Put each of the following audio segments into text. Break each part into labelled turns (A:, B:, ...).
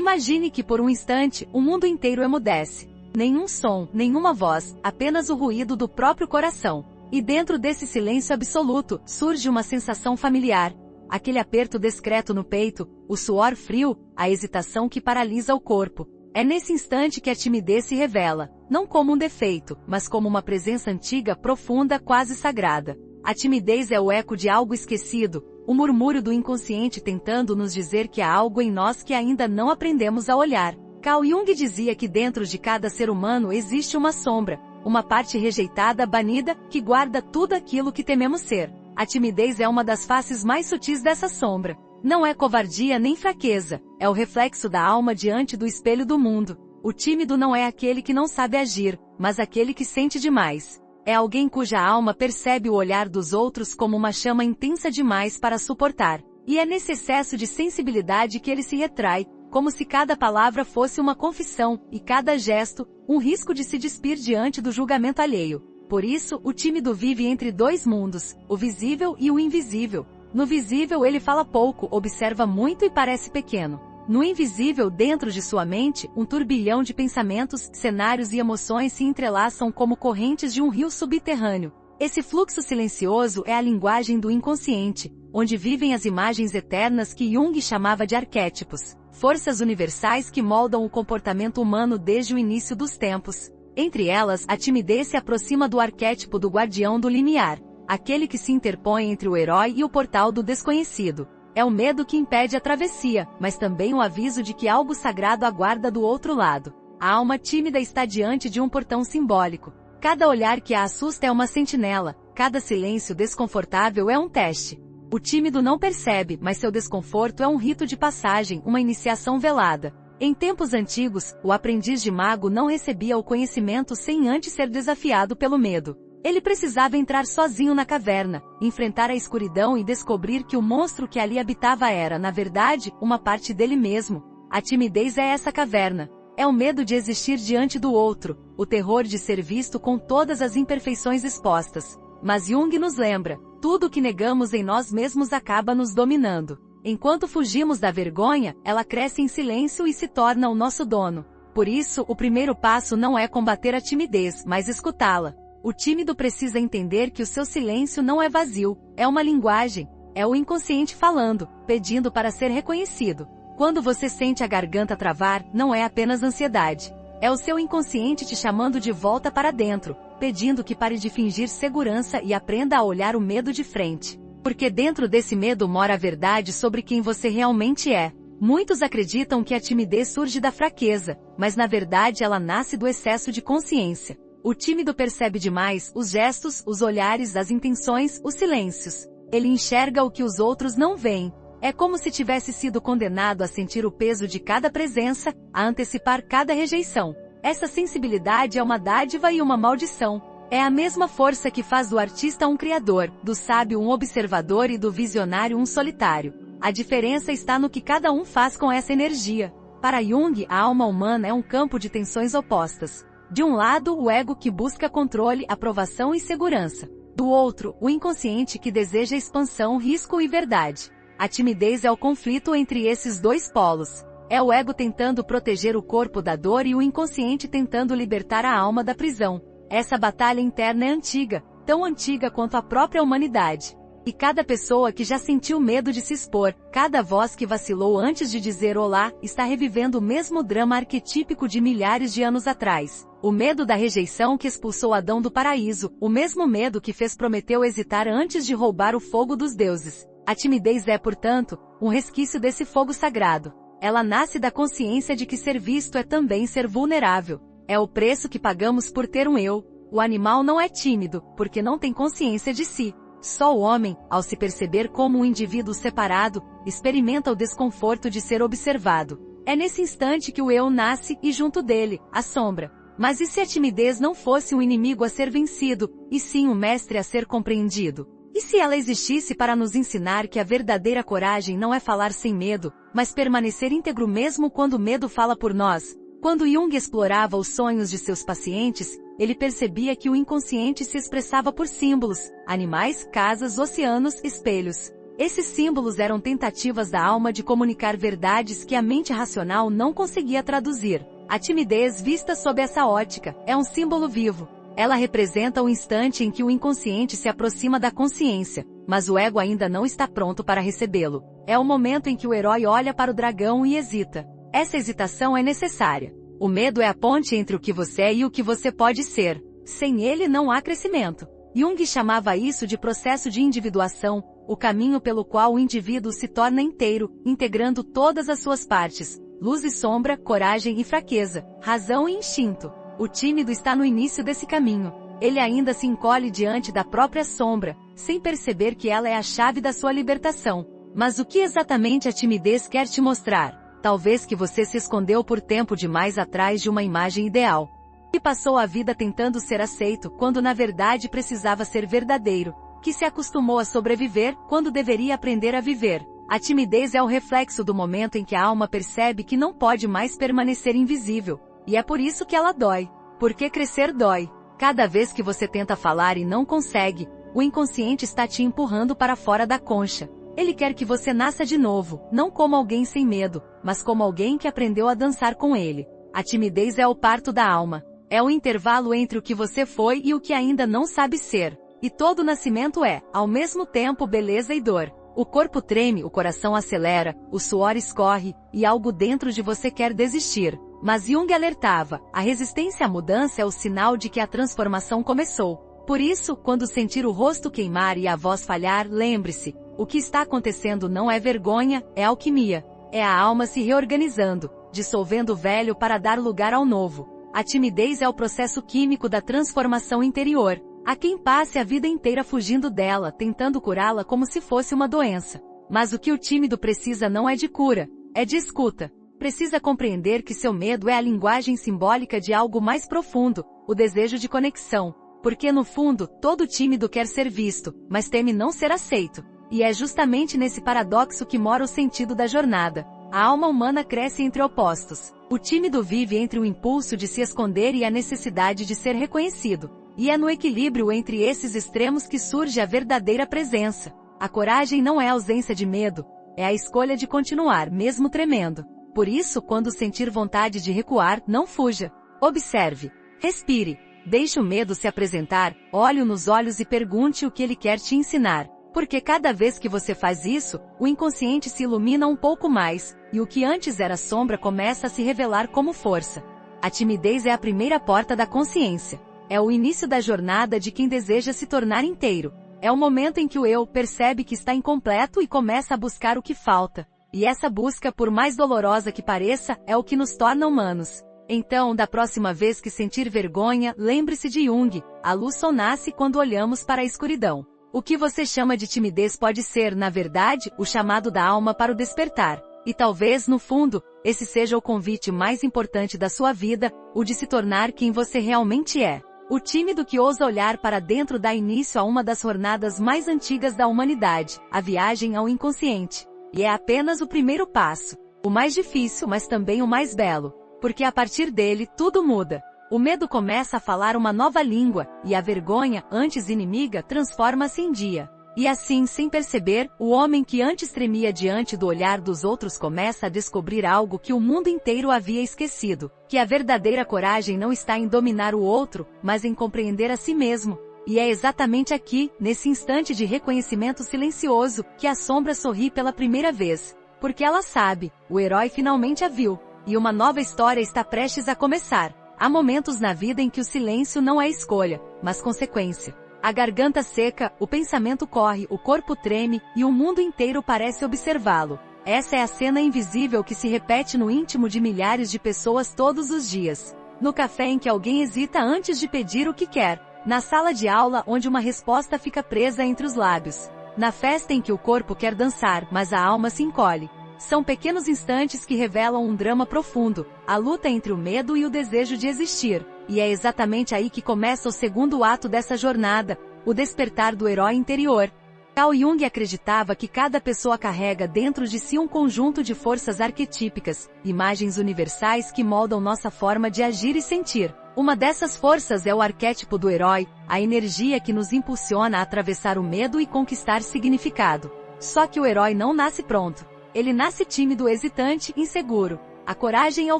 A: Imagine que por um instante, o mundo inteiro emudece. Nenhum som, nenhuma voz, apenas o ruído do próprio coração. E dentro desse silêncio absoluto, surge uma sensação familiar. Aquele aperto discreto no peito, o suor frio, a hesitação que paralisa o corpo. É nesse instante que a timidez se revela, não como um defeito, mas como uma presença antiga, profunda, quase sagrada. A timidez é o eco de algo esquecido, o murmúrio do inconsciente tentando nos dizer que há algo em nós que ainda não aprendemos a olhar. Carl Jung dizia que dentro de cada ser humano existe uma sombra, uma parte rejeitada, banida, que guarda tudo aquilo que tememos ser. A timidez é uma das faces mais sutis dessa sombra. Não é covardia nem fraqueza, é o reflexo da alma diante do espelho do mundo. O tímido não é aquele que não sabe agir, mas aquele que sente demais. É alguém cuja alma percebe o olhar dos outros como uma chama intensa demais para suportar. E é nesse excesso de sensibilidade que ele se retrai, como se cada palavra fosse uma confissão, e cada gesto, um risco de se despir diante do julgamento alheio. Por isso, o tímido vive entre dois mundos, o visível e o invisível. No visível ele fala pouco, observa muito e parece pequeno. No invisível, dentro de sua mente, um turbilhão de pensamentos, cenários e emoções se entrelaçam como correntes de um rio subterrâneo. Esse fluxo silencioso é a linguagem do inconsciente, onde vivem as imagens eternas que Jung chamava de arquétipos, forças universais que moldam o comportamento humano desde o início dos tempos. Entre elas, a timidez se aproxima do arquétipo do guardião do limiar, aquele que se interpõe entre o herói e o portal do desconhecido. É o medo que impede a travessia, mas também o aviso de que algo sagrado aguarda do outro lado. A alma tímida está diante de um portão simbólico. Cada olhar que a assusta é uma sentinela, cada silêncio desconfortável é um teste. O tímido não percebe, mas seu desconforto é um rito de passagem, uma iniciação velada. Em tempos antigos, o aprendiz de mago não recebia o conhecimento sem antes ser desafiado pelo medo. Ele precisava entrar sozinho na caverna, enfrentar a escuridão e descobrir que o monstro que ali habitava era, na verdade, uma parte dele mesmo. A timidez é essa caverna. É o medo de existir diante do outro, o terror de ser visto com todas as imperfeições expostas. Mas Jung nos lembra, tudo que negamos em nós mesmos acaba nos dominando. Enquanto fugimos da vergonha, ela cresce em silêncio e se torna o nosso dono. Por isso, o primeiro passo não é combater a timidez, mas escutá-la. O tímido precisa entender que o seu silêncio não é vazio, é uma linguagem, é o inconsciente falando, pedindo para ser reconhecido. Quando você sente a garganta travar, não é apenas ansiedade. É o seu inconsciente te chamando de volta para dentro, pedindo que pare de fingir segurança e aprenda a olhar o medo de frente. Porque dentro desse medo mora a verdade sobre quem você realmente é. Muitos acreditam que a timidez surge da fraqueza, mas na verdade ela nasce do excesso de consciência. O tímido percebe demais os gestos, os olhares, as intenções, os silêncios. Ele enxerga o que os outros não veem. É como se tivesse sido condenado a sentir o peso de cada presença, a antecipar cada rejeição. Essa sensibilidade é uma dádiva e uma maldição. É a mesma força que faz do artista um criador, do sábio um observador e do visionário um solitário. A diferença está no que cada um faz com essa energia. Para Jung, a alma humana é um campo de tensões opostas. De um lado, o ego que busca controle, aprovação e segurança. Do outro, o inconsciente que deseja expansão, risco e verdade. A timidez é o conflito entre esses dois polos. É o ego tentando proteger o corpo da dor e o inconsciente tentando libertar a alma da prisão. Essa batalha interna é antiga, tão antiga quanto a própria humanidade. E cada pessoa que já sentiu medo de se expor, cada voz que vacilou antes de dizer olá, está revivendo o mesmo drama arquetípico de milhares de anos atrás. O medo da rejeição que expulsou Adão do paraíso, o mesmo medo que fez Prometeu hesitar antes de roubar o fogo dos deuses. A timidez é, portanto, um resquício desse fogo sagrado. Ela nasce da consciência de que ser visto é também ser vulnerável. É o preço que pagamos por ter um eu. O animal não é tímido, porque não tem consciência de si. Só o homem, ao se perceber como um indivíduo separado, experimenta o desconforto de ser observado. É nesse instante que o eu nasce e junto dele, a sombra. Mas e se a timidez não fosse um inimigo a ser vencido, e sim um mestre a ser compreendido? E se ela existisse para nos ensinar que a verdadeira coragem não é falar sem medo, mas permanecer íntegro mesmo quando o medo fala por nós? Quando Jung explorava os sonhos de seus pacientes, ele percebia que o inconsciente se expressava por símbolos, animais, casas, oceanos, espelhos. Esses símbolos eram tentativas da alma de comunicar verdades que a mente racional não conseguia traduzir. A timidez, vista sob essa ótica, é um símbolo vivo. Ela representa o instante em que o inconsciente se aproxima da consciência, mas o ego ainda não está pronto para recebê-lo. É o momento em que o herói olha para o dragão e hesita. Essa hesitação é necessária. O medo é a ponte entre o que você é e o que você pode ser. Sem ele não há crescimento. Jung chamava isso de processo de individuação, o caminho pelo qual o indivíduo se torna inteiro, integrando todas as suas partes, luz e sombra, coragem e fraqueza, razão e instinto. O tímido está no início desse caminho. Ele ainda se encolhe diante da própria sombra, sem perceber que ela é a chave da sua libertação. Mas o que exatamente a timidez quer te mostrar? Talvez que você se escondeu por tempo demais atrás de uma imagem ideal. Que passou a vida tentando ser aceito, quando na verdade precisava ser verdadeiro. Que se acostumou a sobreviver, quando deveria aprender a viver. A timidez é o reflexo do momento em que a alma percebe que não pode mais permanecer invisível. E é por isso que ela dói. Porque crescer dói. Cada vez que você tenta falar e não consegue, o inconsciente está te empurrando para fora da concha. Ele quer que você nasça de novo, não como alguém sem medo, mas como alguém que aprendeu a dançar com ele. A timidez é o parto da alma. É o intervalo entre o que você foi e o que ainda não sabe ser. E todo nascimento é, ao mesmo tempo, beleza e dor. O corpo treme, o coração acelera, o suor escorre, e algo dentro de você quer desistir. Mas Jung alertava, a resistência à mudança é o sinal de que a transformação começou. Por isso, quando sentir o rosto queimar e a voz falhar, lembre-se, o que está acontecendo não é vergonha, é alquimia. É a alma se reorganizando, dissolvendo o velho para dar lugar ao novo. A timidez é o processo químico da transformação interior. Há quem passe a vida inteira fugindo dela, tentando curá-la como se fosse uma doença. Mas o que o tímido precisa não é de cura, é de escuta. Precisa compreender que seu medo é a linguagem simbólica de algo mais profundo, o desejo de conexão. Porque no fundo, todo tímido quer ser visto, mas teme não ser aceito. E é justamente nesse paradoxo que mora o sentido da jornada. A alma humana cresce entre opostos. O tímido vive entre o impulso de se esconder e a necessidade de ser reconhecido. E é no equilíbrio entre esses extremos que surge a verdadeira presença. A coragem não é a ausência de medo, é a escolha de continuar, mesmo tremendo. Por isso, quando sentir vontade de recuar, não fuja. Observe. Respire. Deixe o medo se apresentar, olhe-o nos olhos e pergunte o que ele quer te ensinar. Porque cada vez que você faz isso, o inconsciente se ilumina um pouco mais, e o que antes era sombra começa a se revelar como força. A timidez é a primeira porta da consciência. É o início da jornada de quem deseja se tornar inteiro. É o momento em que o eu percebe que está incompleto e começa a buscar o que falta. E essa busca, por mais dolorosa que pareça, é o que nos torna humanos. Então, da próxima vez que sentir vergonha, lembre-se de Jung, a luz só nasce quando olhamos para a escuridão. O que você chama de timidez pode ser, na verdade, o chamado da alma para o despertar. E talvez, no fundo, esse seja o convite mais importante da sua vida, o de se tornar quem você realmente é. O tímido que ousa olhar para dentro dá início a uma das jornadas mais antigas da humanidade, a viagem ao inconsciente. E é apenas o primeiro passo. O mais difícil, mas também o mais belo. Porque a partir dele, tudo muda. O medo começa a falar uma nova língua, e a vergonha, antes inimiga, transforma-se em dia. E assim, sem perceber, o homem que antes tremia diante do olhar dos outros começa a descobrir algo que o mundo inteiro havia esquecido, que a verdadeira coragem não está em dominar o outro, mas em compreender a si mesmo. E é exatamente aqui, nesse instante de reconhecimento silencioso, que a sombra sorri pela primeira vez. Porque ela sabe, o herói finalmente a viu, e uma nova história está prestes a começar. Há momentos na vida em que o silêncio não é escolha, mas consequência. A garganta seca, o pensamento corre, o corpo treme, e o mundo inteiro parece observá-lo. Essa é a cena invisível que se repete no íntimo de milhares de pessoas todos os dias. No café em que alguém hesita antes de pedir o que quer. Na sala de aula onde uma resposta fica presa entre os lábios. Na festa em que o corpo quer dançar, mas a alma se encolhe. São pequenos instantes que revelam um drama profundo, a luta entre o medo e o desejo de existir. E é exatamente aí que começa o segundo ato dessa jornada, o despertar do herói interior. Carl Jung acreditava que cada pessoa carrega dentro de si um conjunto de forças arquetípicas, imagens universais que moldam nossa forma de agir e sentir. Uma dessas forças é o arquétipo do herói, a energia que nos impulsiona a atravessar o medo e conquistar significado. Só que o herói não nasce pronto. Ele nasce tímido, hesitante, inseguro. A coragem é o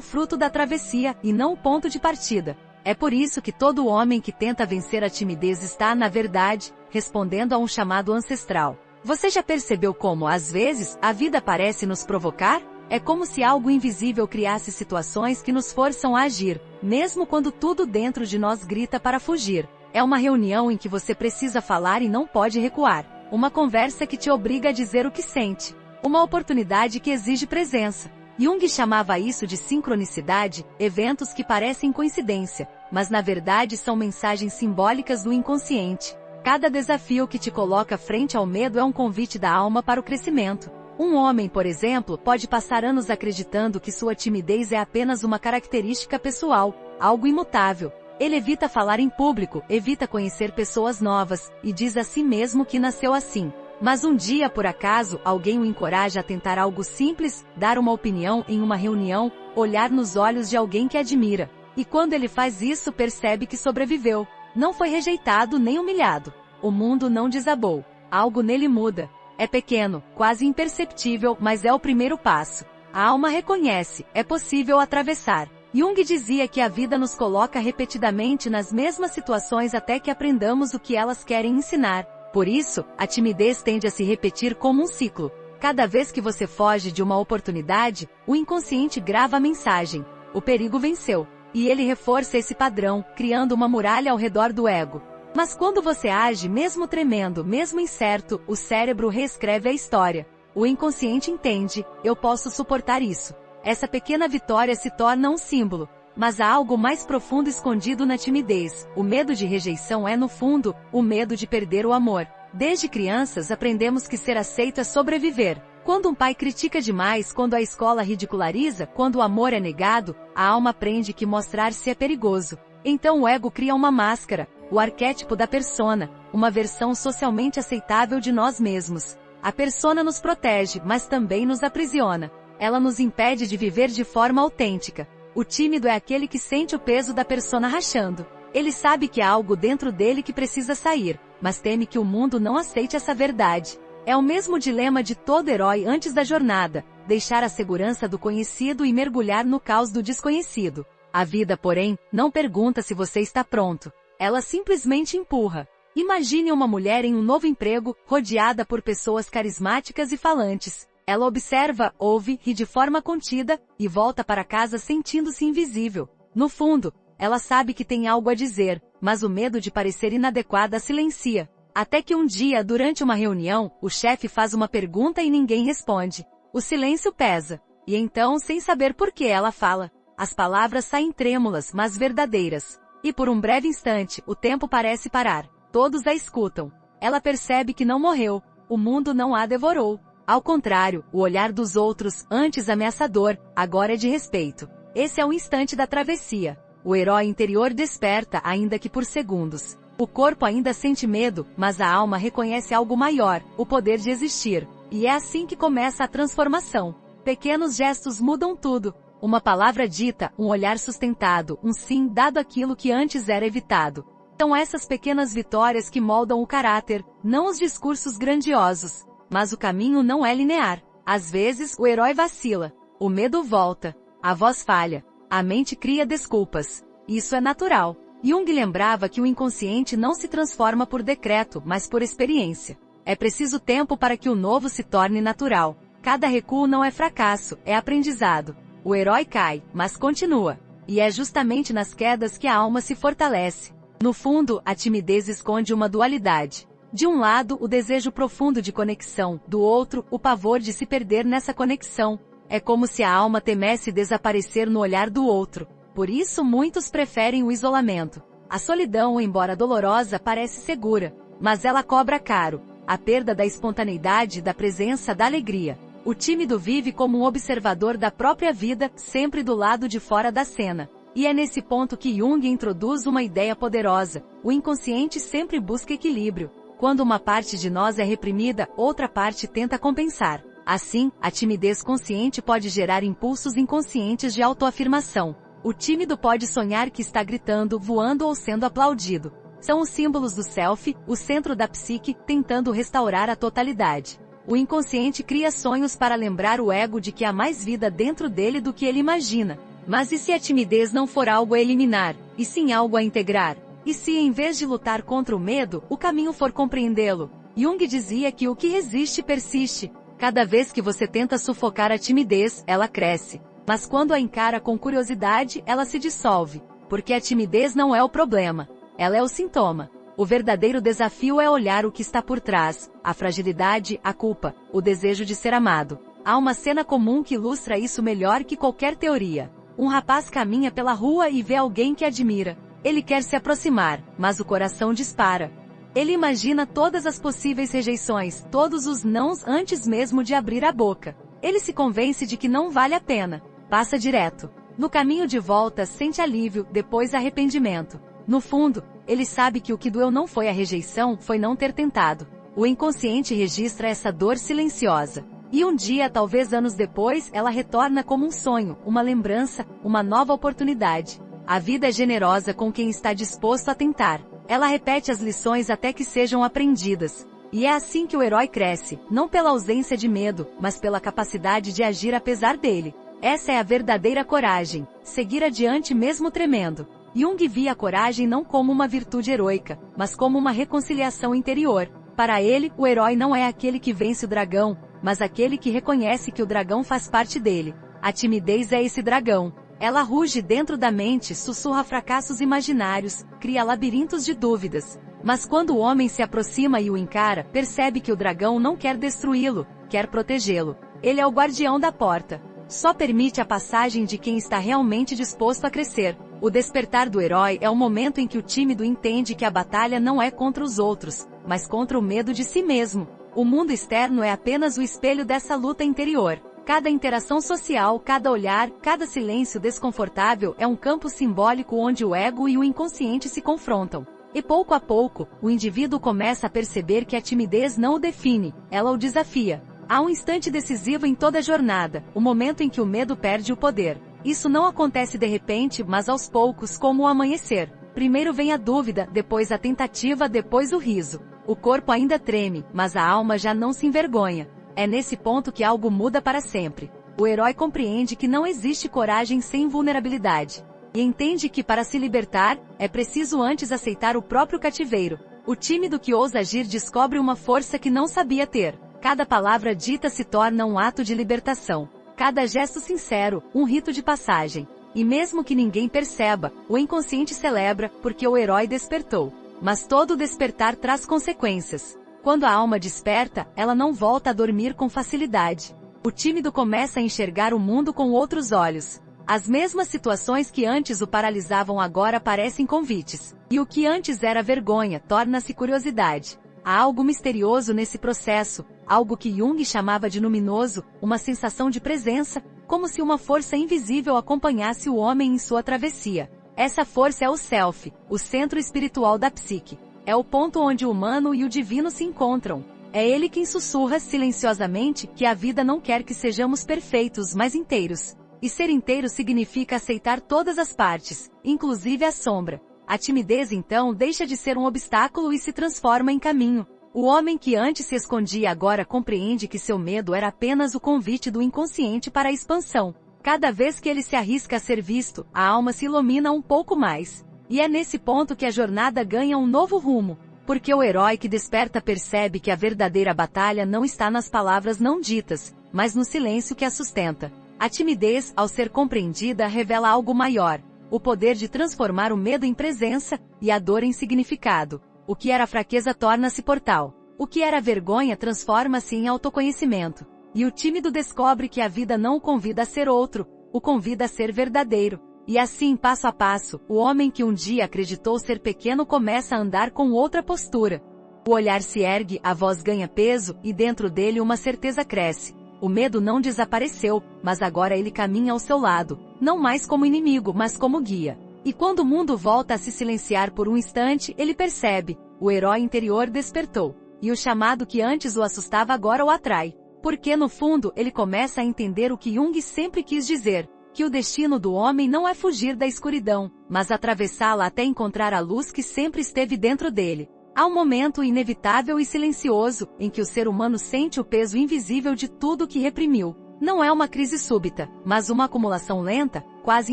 A: fruto da travessia, e não o ponto de partida. É por isso que todo homem que tenta vencer a timidez está, na verdade, respondendo a um chamado ancestral. Você já percebeu como, às vezes, a vida parece nos provocar? É como se algo invisível criasse situações que nos forçam a agir, mesmo quando tudo dentro de nós grita para fugir. É uma reunião em que você precisa falar e não pode recuar. Uma conversa que te obriga a dizer o que sente. Uma oportunidade que exige presença. Jung chamava isso de sincronicidade, eventos que parecem coincidência, mas na verdade são mensagens simbólicas do inconsciente. Cada desafio que te coloca frente ao medo é um convite da alma para o crescimento. Um homem, por exemplo, pode passar anos acreditando que sua timidez é apenas uma característica pessoal, algo imutável. Ele evita falar em público, evita conhecer pessoas novas, e diz a si mesmo que nasceu assim. Mas um dia, por acaso, alguém o encoraja a tentar algo simples, dar uma opinião em uma reunião, olhar nos olhos de alguém que admira. E quando ele faz isso, percebe que sobreviveu. Não foi rejeitado nem humilhado. O mundo não desabou. Algo nele muda. É pequeno, quase imperceptível, mas é o primeiro passo. A alma reconhece, é possível atravessar. Jung dizia que a vida nos coloca repetidamente nas mesmas situações até que aprendamos o que elas querem ensinar. Por isso, a timidez tende a se repetir como um ciclo. Cada vez que você foge de uma oportunidade, o inconsciente grava a mensagem: o perigo venceu. E ele reforça esse padrão, criando uma muralha ao redor do ego. Mas quando você age, mesmo tremendo, mesmo incerto, o cérebro reescreve a história. O inconsciente entende: eu posso suportar isso. Essa pequena vitória se torna um símbolo. Mas há algo mais profundo escondido na timidez. O medo de rejeição é, no fundo, o medo de perder o amor. Desde crianças aprendemos que ser aceito é sobreviver. Quando um pai critica demais, quando a escola ridiculariza, quando o amor é negado, a alma aprende que mostrar-se é perigoso. Então o ego cria uma máscara, o arquétipo da persona, uma versão socialmente aceitável de nós mesmos. A persona nos protege, mas também nos aprisiona. Ela nos impede de viver de forma autêntica. O tímido é aquele que sente o peso da persona rachando. Ele sabe que há algo dentro dele que precisa sair, mas teme que o mundo não aceite essa verdade. É o mesmo dilema de todo herói antes da jornada, deixar a segurança do conhecido e mergulhar no caos do desconhecido. A vida, porém, não pergunta se você está pronto. Ela simplesmente empurra. Imagine uma mulher em um novo emprego, rodeada por pessoas carismáticas e falantes. Ela observa, ouve, ri de forma contida, e volta para casa sentindo-se invisível. No fundo, ela sabe que tem algo a dizer, mas o medo de parecer inadequada a silencia. Até que um dia, durante uma reunião, o chefe faz uma pergunta e ninguém responde. O silêncio pesa. E então, sem saber por que, ela fala. As palavras saem trêmulas, mas verdadeiras. E por um breve instante, o tempo parece parar. Todos a escutam. Ela percebe que não morreu. O mundo não a devorou. Ao contrário, o olhar dos outros, antes ameaçador, agora é de respeito. Esse é o instante da travessia. O herói interior desperta, ainda que por segundos. O corpo ainda sente medo, mas a alma reconhece algo maior, o poder de existir. E é assim que começa a transformação. Pequenos gestos mudam tudo. Uma palavra dita, um olhar sustentado, um sim dado àquilo que antes era evitado. São essas pequenas vitórias que moldam o caráter, não os discursos grandiosos. Mas o caminho não é linear. Às vezes, o herói vacila. O medo volta. A voz falha. A mente cria desculpas. Isso é natural. Jung lembrava que o inconsciente não se transforma por decreto, mas por experiência. É preciso tempo para que o novo se torne natural. Cada recuo não é fracasso, é aprendizado. O herói cai, mas continua. E é justamente nas quedas que a alma se fortalece. No fundo, a timidez esconde uma dualidade. De um lado, o desejo profundo de conexão, do outro, o pavor de se perder nessa conexão. É como se a alma temesse desaparecer no olhar do outro. Por isso muitos preferem o isolamento. A solidão, embora dolorosa, parece segura. Mas ela cobra caro. A perda da espontaneidade, da presença, da alegria. O tímido vive como um observador da própria vida, sempre do lado de fora da cena. E é nesse ponto que Jung introduz uma ideia poderosa. O inconsciente sempre busca equilíbrio. Quando uma parte de nós é reprimida, outra parte tenta compensar. Assim, a timidez consciente pode gerar impulsos inconscientes de autoafirmação. O tímido pode sonhar que está gritando, voando ou sendo aplaudido. São os símbolos do self, o centro da psique, tentando restaurar a totalidade. O inconsciente cria sonhos para lembrar o ego de que há mais vida dentro dele do que ele imagina. Mas e se a timidez não for algo a eliminar, e sim algo a integrar? E se, em vez de lutar contra o medo, o caminho for compreendê-lo? Jung dizia que o que resiste persiste. Cada vez que você tenta sufocar a timidez, ela cresce. Mas quando a encara com curiosidade, ela se dissolve. Porque a timidez não é o problema. Ela é o sintoma. O verdadeiro desafio é olhar o que está por trás, a fragilidade, a culpa, o desejo de ser amado. Há uma cena comum que ilustra isso melhor que qualquer teoria. Um rapaz caminha pela rua e vê alguém que admira. Ele quer se aproximar, mas o coração dispara. Ele imagina todas as possíveis rejeições, todos os nãos antes mesmo de abrir a boca. Ele se convence de que não vale a pena. Passa direto. No caminho de volta sente alívio, depois arrependimento. No fundo, ele sabe que o que doeu não foi a rejeição, foi não ter tentado. O inconsciente registra essa dor silenciosa. E um dia, talvez anos depois, ela retorna como um sonho, uma lembrança, uma nova oportunidade. A vida é generosa com quem está disposto a tentar. Ela repete as lições até que sejam aprendidas. E é assim que o herói cresce, não pela ausência de medo, mas pela capacidade de agir apesar dele. Essa é a verdadeira coragem, seguir adiante mesmo tremendo. Jung via a coragem não como uma virtude heroica, mas como uma reconciliação interior. Para ele, o herói não é aquele que vence o dragão, mas aquele que reconhece que o dragão faz parte dele. A timidez é esse dragão. Ela ruge dentro da mente, sussurra fracassos imaginários, cria labirintos de dúvidas. Mas quando o homem se aproxima e o encara, percebe que o dragão não quer destruí-lo, quer protegê-lo. Ele é o guardião da porta. Só permite a passagem de quem está realmente disposto a crescer. O despertar do herói é o momento em que o tímido entende que a batalha não é contra os outros, mas contra o medo de si mesmo. O mundo externo é apenas o espelho dessa luta interior. Cada interação social, cada olhar, cada silêncio desconfortável é um campo simbólico onde o ego e o inconsciente se confrontam. E pouco a pouco, o indivíduo começa a perceber que a timidez não o define, ela o desafia. Há um instante decisivo em toda a jornada, o momento em que o medo perde o poder. Isso não acontece de repente, mas aos poucos, como o amanhecer. Primeiro vem a dúvida, depois a tentativa, depois o riso. O corpo ainda treme, mas a alma já não se envergonha. É nesse ponto que algo muda para sempre. O herói compreende que não existe coragem sem vulnerabilidade. E entende que para se libertar, é preciso antes aceitar o próprio cativeiro. O tímido que ousa agir descobre uma força que não sabia ter. Cada palavra dita se torna um ato de libertação. Cada gesto sincero, um rito de passagem. E mesmo que ninguém perceba, o inconsciente celebra, porque o herói despertou. Mas todo despertar traz consequências. Quando a alma desperta, ela não volta a dormir com facilidade. O tímido começa a enxergar o mundo com outros olhos. As mesmas situações que antes o paralisavam agora parecem convites. E o que antes era vergonha torna-se curiosidade. Há algo misterioso nesse processo, algo que Jung chamava de luminoso, uma sensação de presença, como se uma força invisível acompanhasse o homem em sua travessia. Essa força é o Self, o centro espiritual da psique. É o ponto onde o humano e o divino se encontram. É ele quem sussurra silenciosamente que a vida não quer que sejamos perfeitos, mas inteiros. E ser inteiro significa aceitar todas as partes, inclusive a sombra. A timidez então deixa de ser um obstáculo e se transforma em caminho. O homem que antes se escondia agora compreende que seu medo era apenas o convite do inconsciente para a expansão. Cada vez que ele se arrisca a ser visto, a alma se ilumina um pouco mais. E é nesse ponto que a jornada ganha um novo rumo. Porque o herói que desperta percebe que a verdadeira batalha não está nas palavras não ditas, mas no silêncio que a sustenta. A timidez, ao ser compreendida, revela algo maior. O poder de transformar o medo em presença, e a dor em significado. O que era fraqueza torna-se portal. O que era vergonha transforma-se em autoconhecimento. E o tímido descobre que a vida não o convida a ser outro, o convida a ser verdadeiro. E assim, passo a passo, o homem que um dia acreditou ser pequeno começa a andar com outra postura. O olhar se ergue, a voz ganha peso, e dentro dele uma certeza cresce. O medo não desapareceu, mas agora ele caminha ao seu lado, não mais como inimigo, mas como guia. E quando o mundo volta a se silenciar por um instante, ele percebe, o herói interior despertou. E o chamado que antes o assustava agora o atrai. Porque no fundo, ele começa a entender o que Jung sempre quis dizer, que o destino do homem não é fugir da escuridão, mas atravessá-la até encontrar a luz que sempre esteve dentro dele. Há um momento inevitável e silencioso, em que o ser humano sente o peso invisível de tudo que reprimiu. Não é uma crise súbita, mas uma acumulação lenta, quase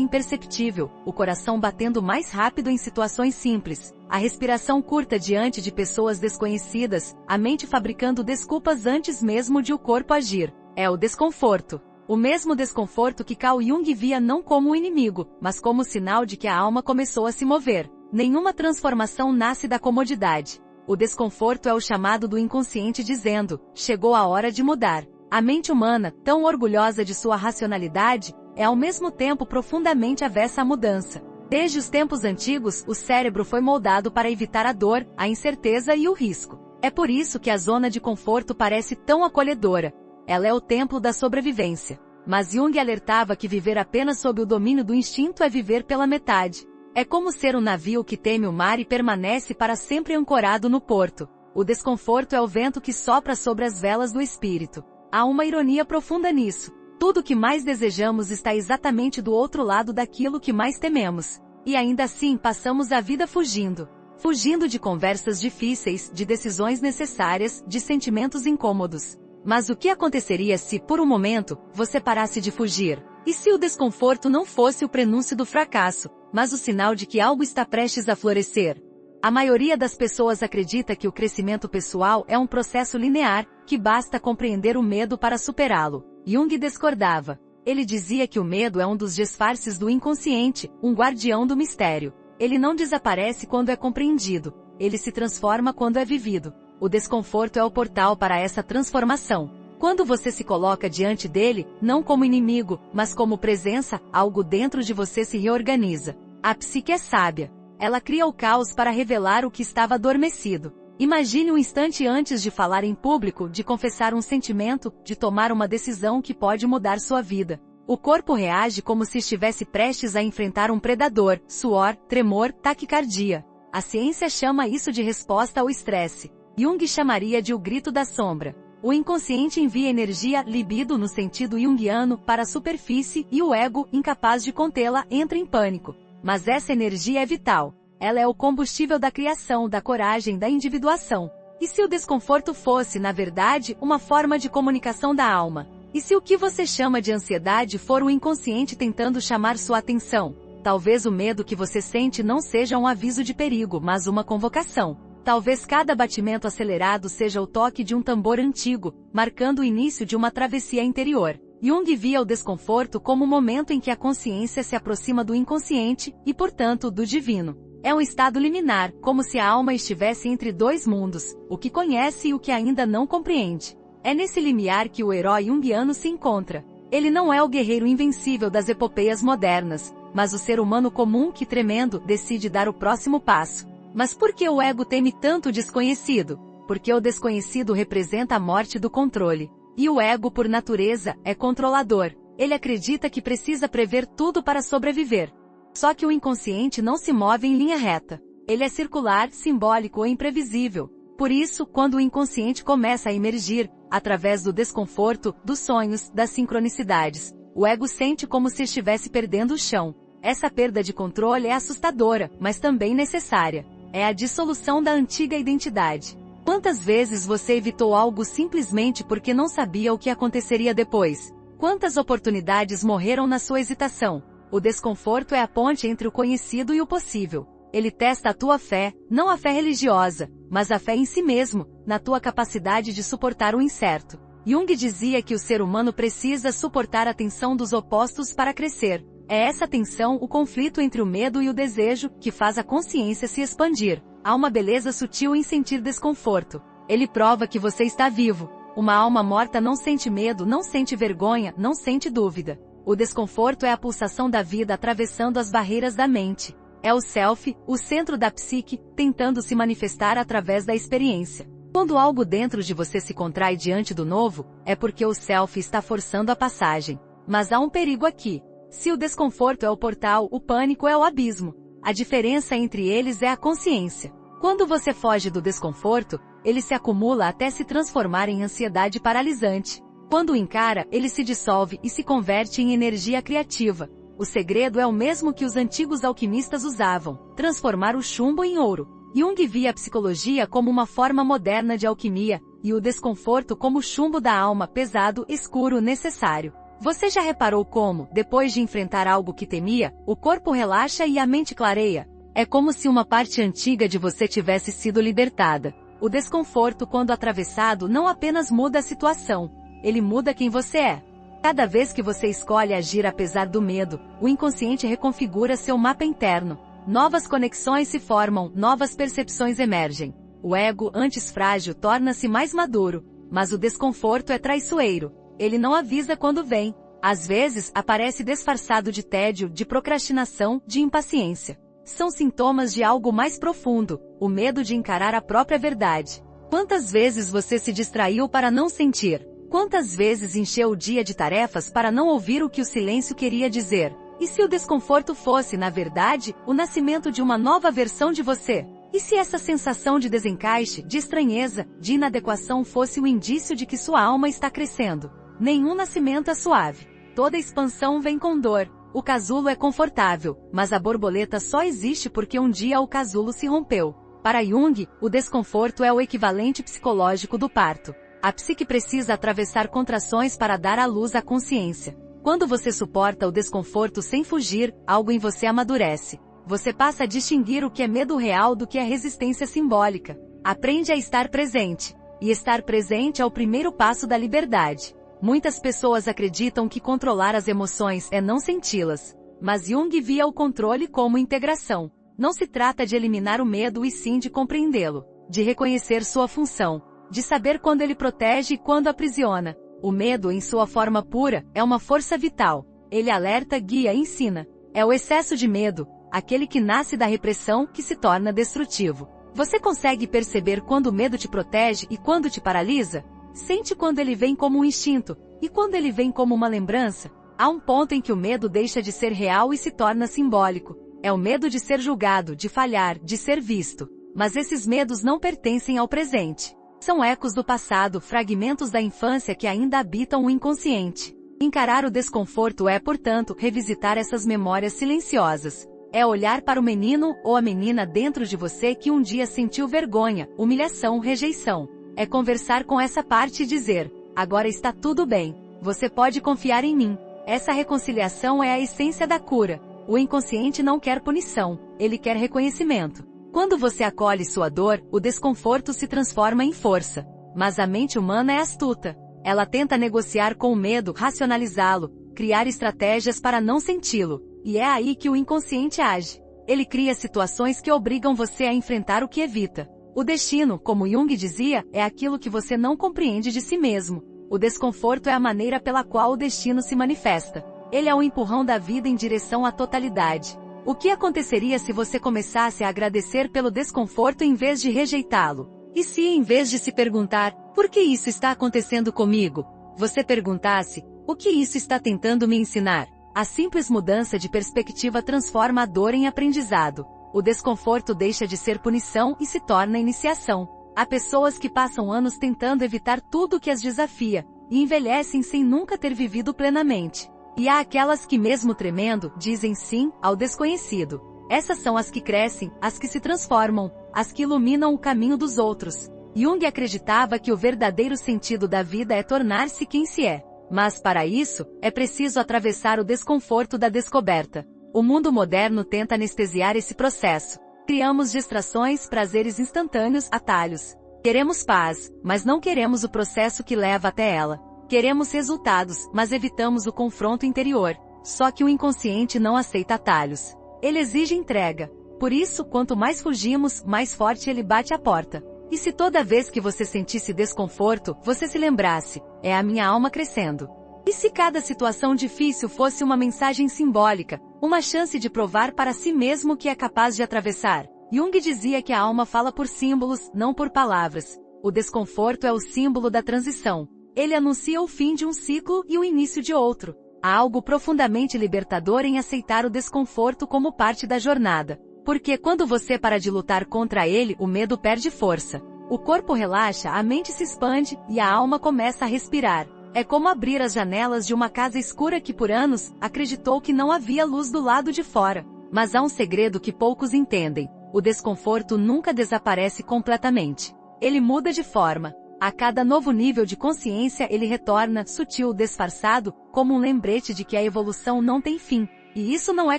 A: imperceptível, o coração batendo mais rápido em situações simples, a respiração curta diante de pessoas desconhecidas, a mente fabricando desculpas antes mesmo de o corpo agir. É o desconforto. O mesmo desconforto que Carl Jung via não como um inimigo, mas como sinal de que a alma começou a se mover. Nenhuma transformação nasce da comodidade. O desconforto é o chamado do inconsciente dizendo, chegou a hora de mudar. A mente humana, tão orgulhosa de sua racionalidade, é ao mesmo tempo profundamente avessa à mudança. Desde os tempos antigos, o cérebro foi moldado para evitar a dor, a incerteza e o risco. É por isso que a zona de conforto parece tão acolhedora. Ela é o templo da sobrevivência. Mas Jung alertava que viver apenas sob o domínio do instinto é viver pela metade. É como ser um navio que teme o mar e permanece para sempre ancorado no porto. O desconforto é o vento que sopra sobre as velas do espírito. Há uma ironia profunda nisso. Tudo o que mais desejamos está exatamente do outro lado daquilo que mais tememos. E ainda assim passamos a vida fugindo. Fugindo de conversas difíceis, de decisões necessárias, de sentimentos incômodos. Mas o que aconteceria se, por um momento, você parasse de fugir? E se o desconforto não fosse o prenúncio do fracasso, mas o sinal de que algo está prestes a florescer? A maioria das pessoas acredita que o crescimento pessoal é um processo linear, que basta compreender o medo para superá-lo. Jung discordava. Ele dizia que o medo é um dos disfarces do inconsciente, um guardião do mistério. Ele não desaparece quando é compreendido. Ele se transforma quando é vivido. O desconforto é o portal para essa transformação. Quando você se coloca diante dele, não como inimigo, mas como presença, algo dentro de você se reorganiza. A psique é sábia. Ela cria o caos para revelar o que estava adormecido. Imagine um instante antes de falar em público, de confessar um sentimento, de tomar uma decisão que pode mudar sua vida. O corpo reage como se estivesse prestes a enfrentar um predador, suor, tremor, taquicardia. A ciência chama isso de resposta ao estresse. Jung chamaria de o grito da sombra. O inconsciente envia energia, libido no sentido junguiano, para a superfície e o ego, incapaz de contê-la, entra em pânico. Mas essa energia é vital. Ela é o combustível da criação, da coragem, da individuação. E se o desconforto fosse, na verdade, uma forma de comunicação da alma? E se o que você chama de ansiedade for o inconsciente tentando chamar sua atenção? Talvez o medo que você sente não seja um aviso de perigo, mas uma convocação. Talvez cada batimento acelerado seja o toque de um tambor antigo, marcando o início de uma travessia interior. Jung via o desconforto como o momento em que a consciência se aproxima do inconsciente, e portanto, do divino. É um estado liminar, como se a alma estivesse entre dois mundos, o que conhece e o que ainda não compreende. É nesse limiar que o herói junguiano se encontra. Ele não é o guerreiro invencível das epopeias modernas, mas o ser humano comum que, tremendo, decide dar o próximo passo. Mas por que o ego teme tanto o desconhecido? Porque o desconhecido representa a morte do controle. E o ego, por natureza, é controlador. Ele acredita que precisa prever tudo para sobreviver. Só que o inconsciente não se move em linha reta. Ele é circular, simbólico ou imprevisível. Por isso, quando o inconsciente começa a emergir, através do desconforto, dos sonhos, das sincronicidades, o ego sente como se estivesse perdendo o chão. Essa perda de controle é assustadora, mas também necessária. É a dissolução da antiga identidade. Quantas vezes você evitou algo simplesmente porque não sabia o que aconteceria depois? Quantas oportunidades morreram na sua hesitação? O desconforto é a ponte entre o conhecido e o possível. Ele testa a tua fé, não a fé religiosa, mas a fé em si mesmo, na tua capacidade de suportar o incerto. Jung dizia que o ser humano precisa suportar a tensão dos opostos para crescer. É essa tensão, o conflito entre o medo e o desejo, que faz a consciência se expandir. Há uma beleza sutil em sentir desconforto. Ele prova que você está vivo. Uma alma morta não sente medo, não sente vergonha, não sente dúvida. O desconforto é a pulsação da vida atravessando as barreiras da mente. É o self, o centro da psique, tentando se manifestar através da experiência. Quando algo dentro de você se contrai diante do novo, é porque o self está forçando a passagem. Mas há um perigo aqui. Se o desconforto é o portal, o pânico é o abismo. A diferença entre eles é a consciência. Quando você foge do desconforto, ele se acumula até se transformar em ansiedade paralisante. Quando o encara, ele se dissolve e se converte em energia criativa. O segredo é o mesmo que os antigos alquimistas usavam: transformar o chumbo em ouro. Jung via a psicologia como uma forma moderna de alquimia, e o desconforto como chumbo da alma pesado, escuro, necessário. Você já reparou como, depois de enfrentar algo que temia, o corpo relaxa e a mente clareia? É como se uma parte antiga de você tivesse sido libertada. O desconforto, quando atravessado, não apenas muda a situação, ele muda quem você é. Cada vez que você escolhe agir apesar do medo, o inconsciente reconfigura seu mapa interno. Novas conexões se formam, novas percepções emergem. O ego, antes frágil, torna-se mais maduro, mas o desconforto é traiçoeiro. Ele não avisa quando vem. Às vezes, aparece disfarçado de tédio, de procrastinação, de impaciência. São sintomas de algo mais profundo, o medo de encarar a própria verdade. Quantas vezes você se distraiu para não sentir? Quantas vezes encheu o dia de tarefas para não ouvir o que o silêncio queria dizer? E se o desconforto fosse, na verdade, o nascimento de uma nova versão de você? E se essa sensação de desencaixe, de estranheza, de inadequação fosse o indício de que sua alma está crescendo? Nenhum nascimento é suave. Toda expansão vem com dor. O casulo é confortável, mas a borboleta só existe porque um dia o casulo se rompeu. Para Jung, o desconforto é o equivalente psicológico do parto. A psique precisa atravessar contrações para dar à luz à consciência. Quando você suporta o desconforto sem fugir, algo em você amadurece. Você passa a distinguir o que é medo real do que é resistência simbólica. Aprende a estar presente. E estar presente é o primeiro passo da liberdade. Muitas pessoas acreditam que controlar as emoções é não senti-las. Mas Jung via o controle como integração. Não se trata de eliminar o medo e sim de compreendê-lo, de reconhecer sua função, de saber quando ele protege e quando aprisiona. O medo, em sua forma pura, é uma força vital. Ele alerta, guia, ensina. É o excesso de medo, aquele que nasce da repressão, que se torna destrutivo. Você consegue perceber quando o medo te protege e quando te paralisa? Sente quando ele vem como um instinto, e quando ele vem como uma lembrança? Há um ponto em que o medo deixa de ser real e se torna simbólico. É o medo de ser julgado, de falhar, de ser visto. Mas esses medos não pertencem ao presente. São ecos do passado, fragmentos da infância que ainda habitam o inconsciente. Encarar o desconforto é, portanto, revisitar essas memórias silenciosas. É olhar para o menino ou a menina dentro de você que um dia sentiu vergonha, humilhação, rejeição. É conversar com essa parte e dizer: agora está tudo bem, você pode confiar em mim. Essa reconciliação é a essência da cura. O inconsciente não quer punição, ele quer reconhecimento. Quando você acolhe sua dor, o desconforto se transforma em força. Mas a mente humana é astuta. Ela tenta negociar com o medo, racionalizá-lo, criar estratégias para não senti-lo. E é aí que o inconsciente age. Ele cria situações que obrigam você a enfrentar o que evita. O destino, como Jung dizia, é aquilo que você não compreende de si mesmo. O desconforto é a maneira pela qual o destino se manifesta. Ele é o empurrão da vida em direção à totalidade. O que aconteceria se você começasse a agradecer pelo desconforto em vez de rejeitá-lo? E se, em vez de se perguntar, por que isso está acontecendo comigo, você perguntasse, o que isso está tentando me ensinar? A simples mudança de perspectiva transforma a dor em aprendizado. O desconforto deixa de ser punição e se torna iniciação. Há pessoas que passam anos tentando evitar tudo que as desafia, e envelhecem sem nunca ter vivido plenamente. E há aquelas que, mesmo tremendo, dizem sim ao desconhecido. Essas são as que crescem, as que se transformam, as que iluminam o caminho dos outros. Jung acreditava que o verdadeiro sentido da vida é tornar-se quem se é. Mas, para isso, é preciso atravessar o desconforto da descoberta. O mundo moderno tenta anestesiar esse processo. Criamos distrações, prazeres instantâneos, atalhos. Queremos paz, mas não queremos o processo que leva até ela. Queremos resultados, mas evitamos o confronto interior. Só que o inconsciente não aceita atalhos. Ele exige entrega. Por isso, quanto mais fugimos, mais forte ele bate a porta. E se toda vez que você sentisse desconforto, você se lembrasse, é a minha alma crescendo. E se cada situação difícil fosse uma mensagem simbólica, uma chance de provar para si mesmo que é capaz de atravessar? Jung dizia que a alma fala por símbolos, não por palavras. O desconforto é o símbolo da transição. Ele anuncia o fim de um ciclo e o início de outro. Há algo profundamente libertador em aceitar o desconforto como parte da jornada. Porque quando você para de lutar contra ele, o medo perde força. O corpo relaxa, a mente se expande, e a alma começa a respirar. É como abrir as janelas de uma casa escura que por anos, acreditou que não havia luz do lado de fora. Mas há um segredo que poucos entendem. O desconforto nunca desaparece completamente. Ele muda de forma. A cada novo nível de consciência ele retorna, sutil, disfarçado, como um lembrete de que a evolução não tem fim. E isso não é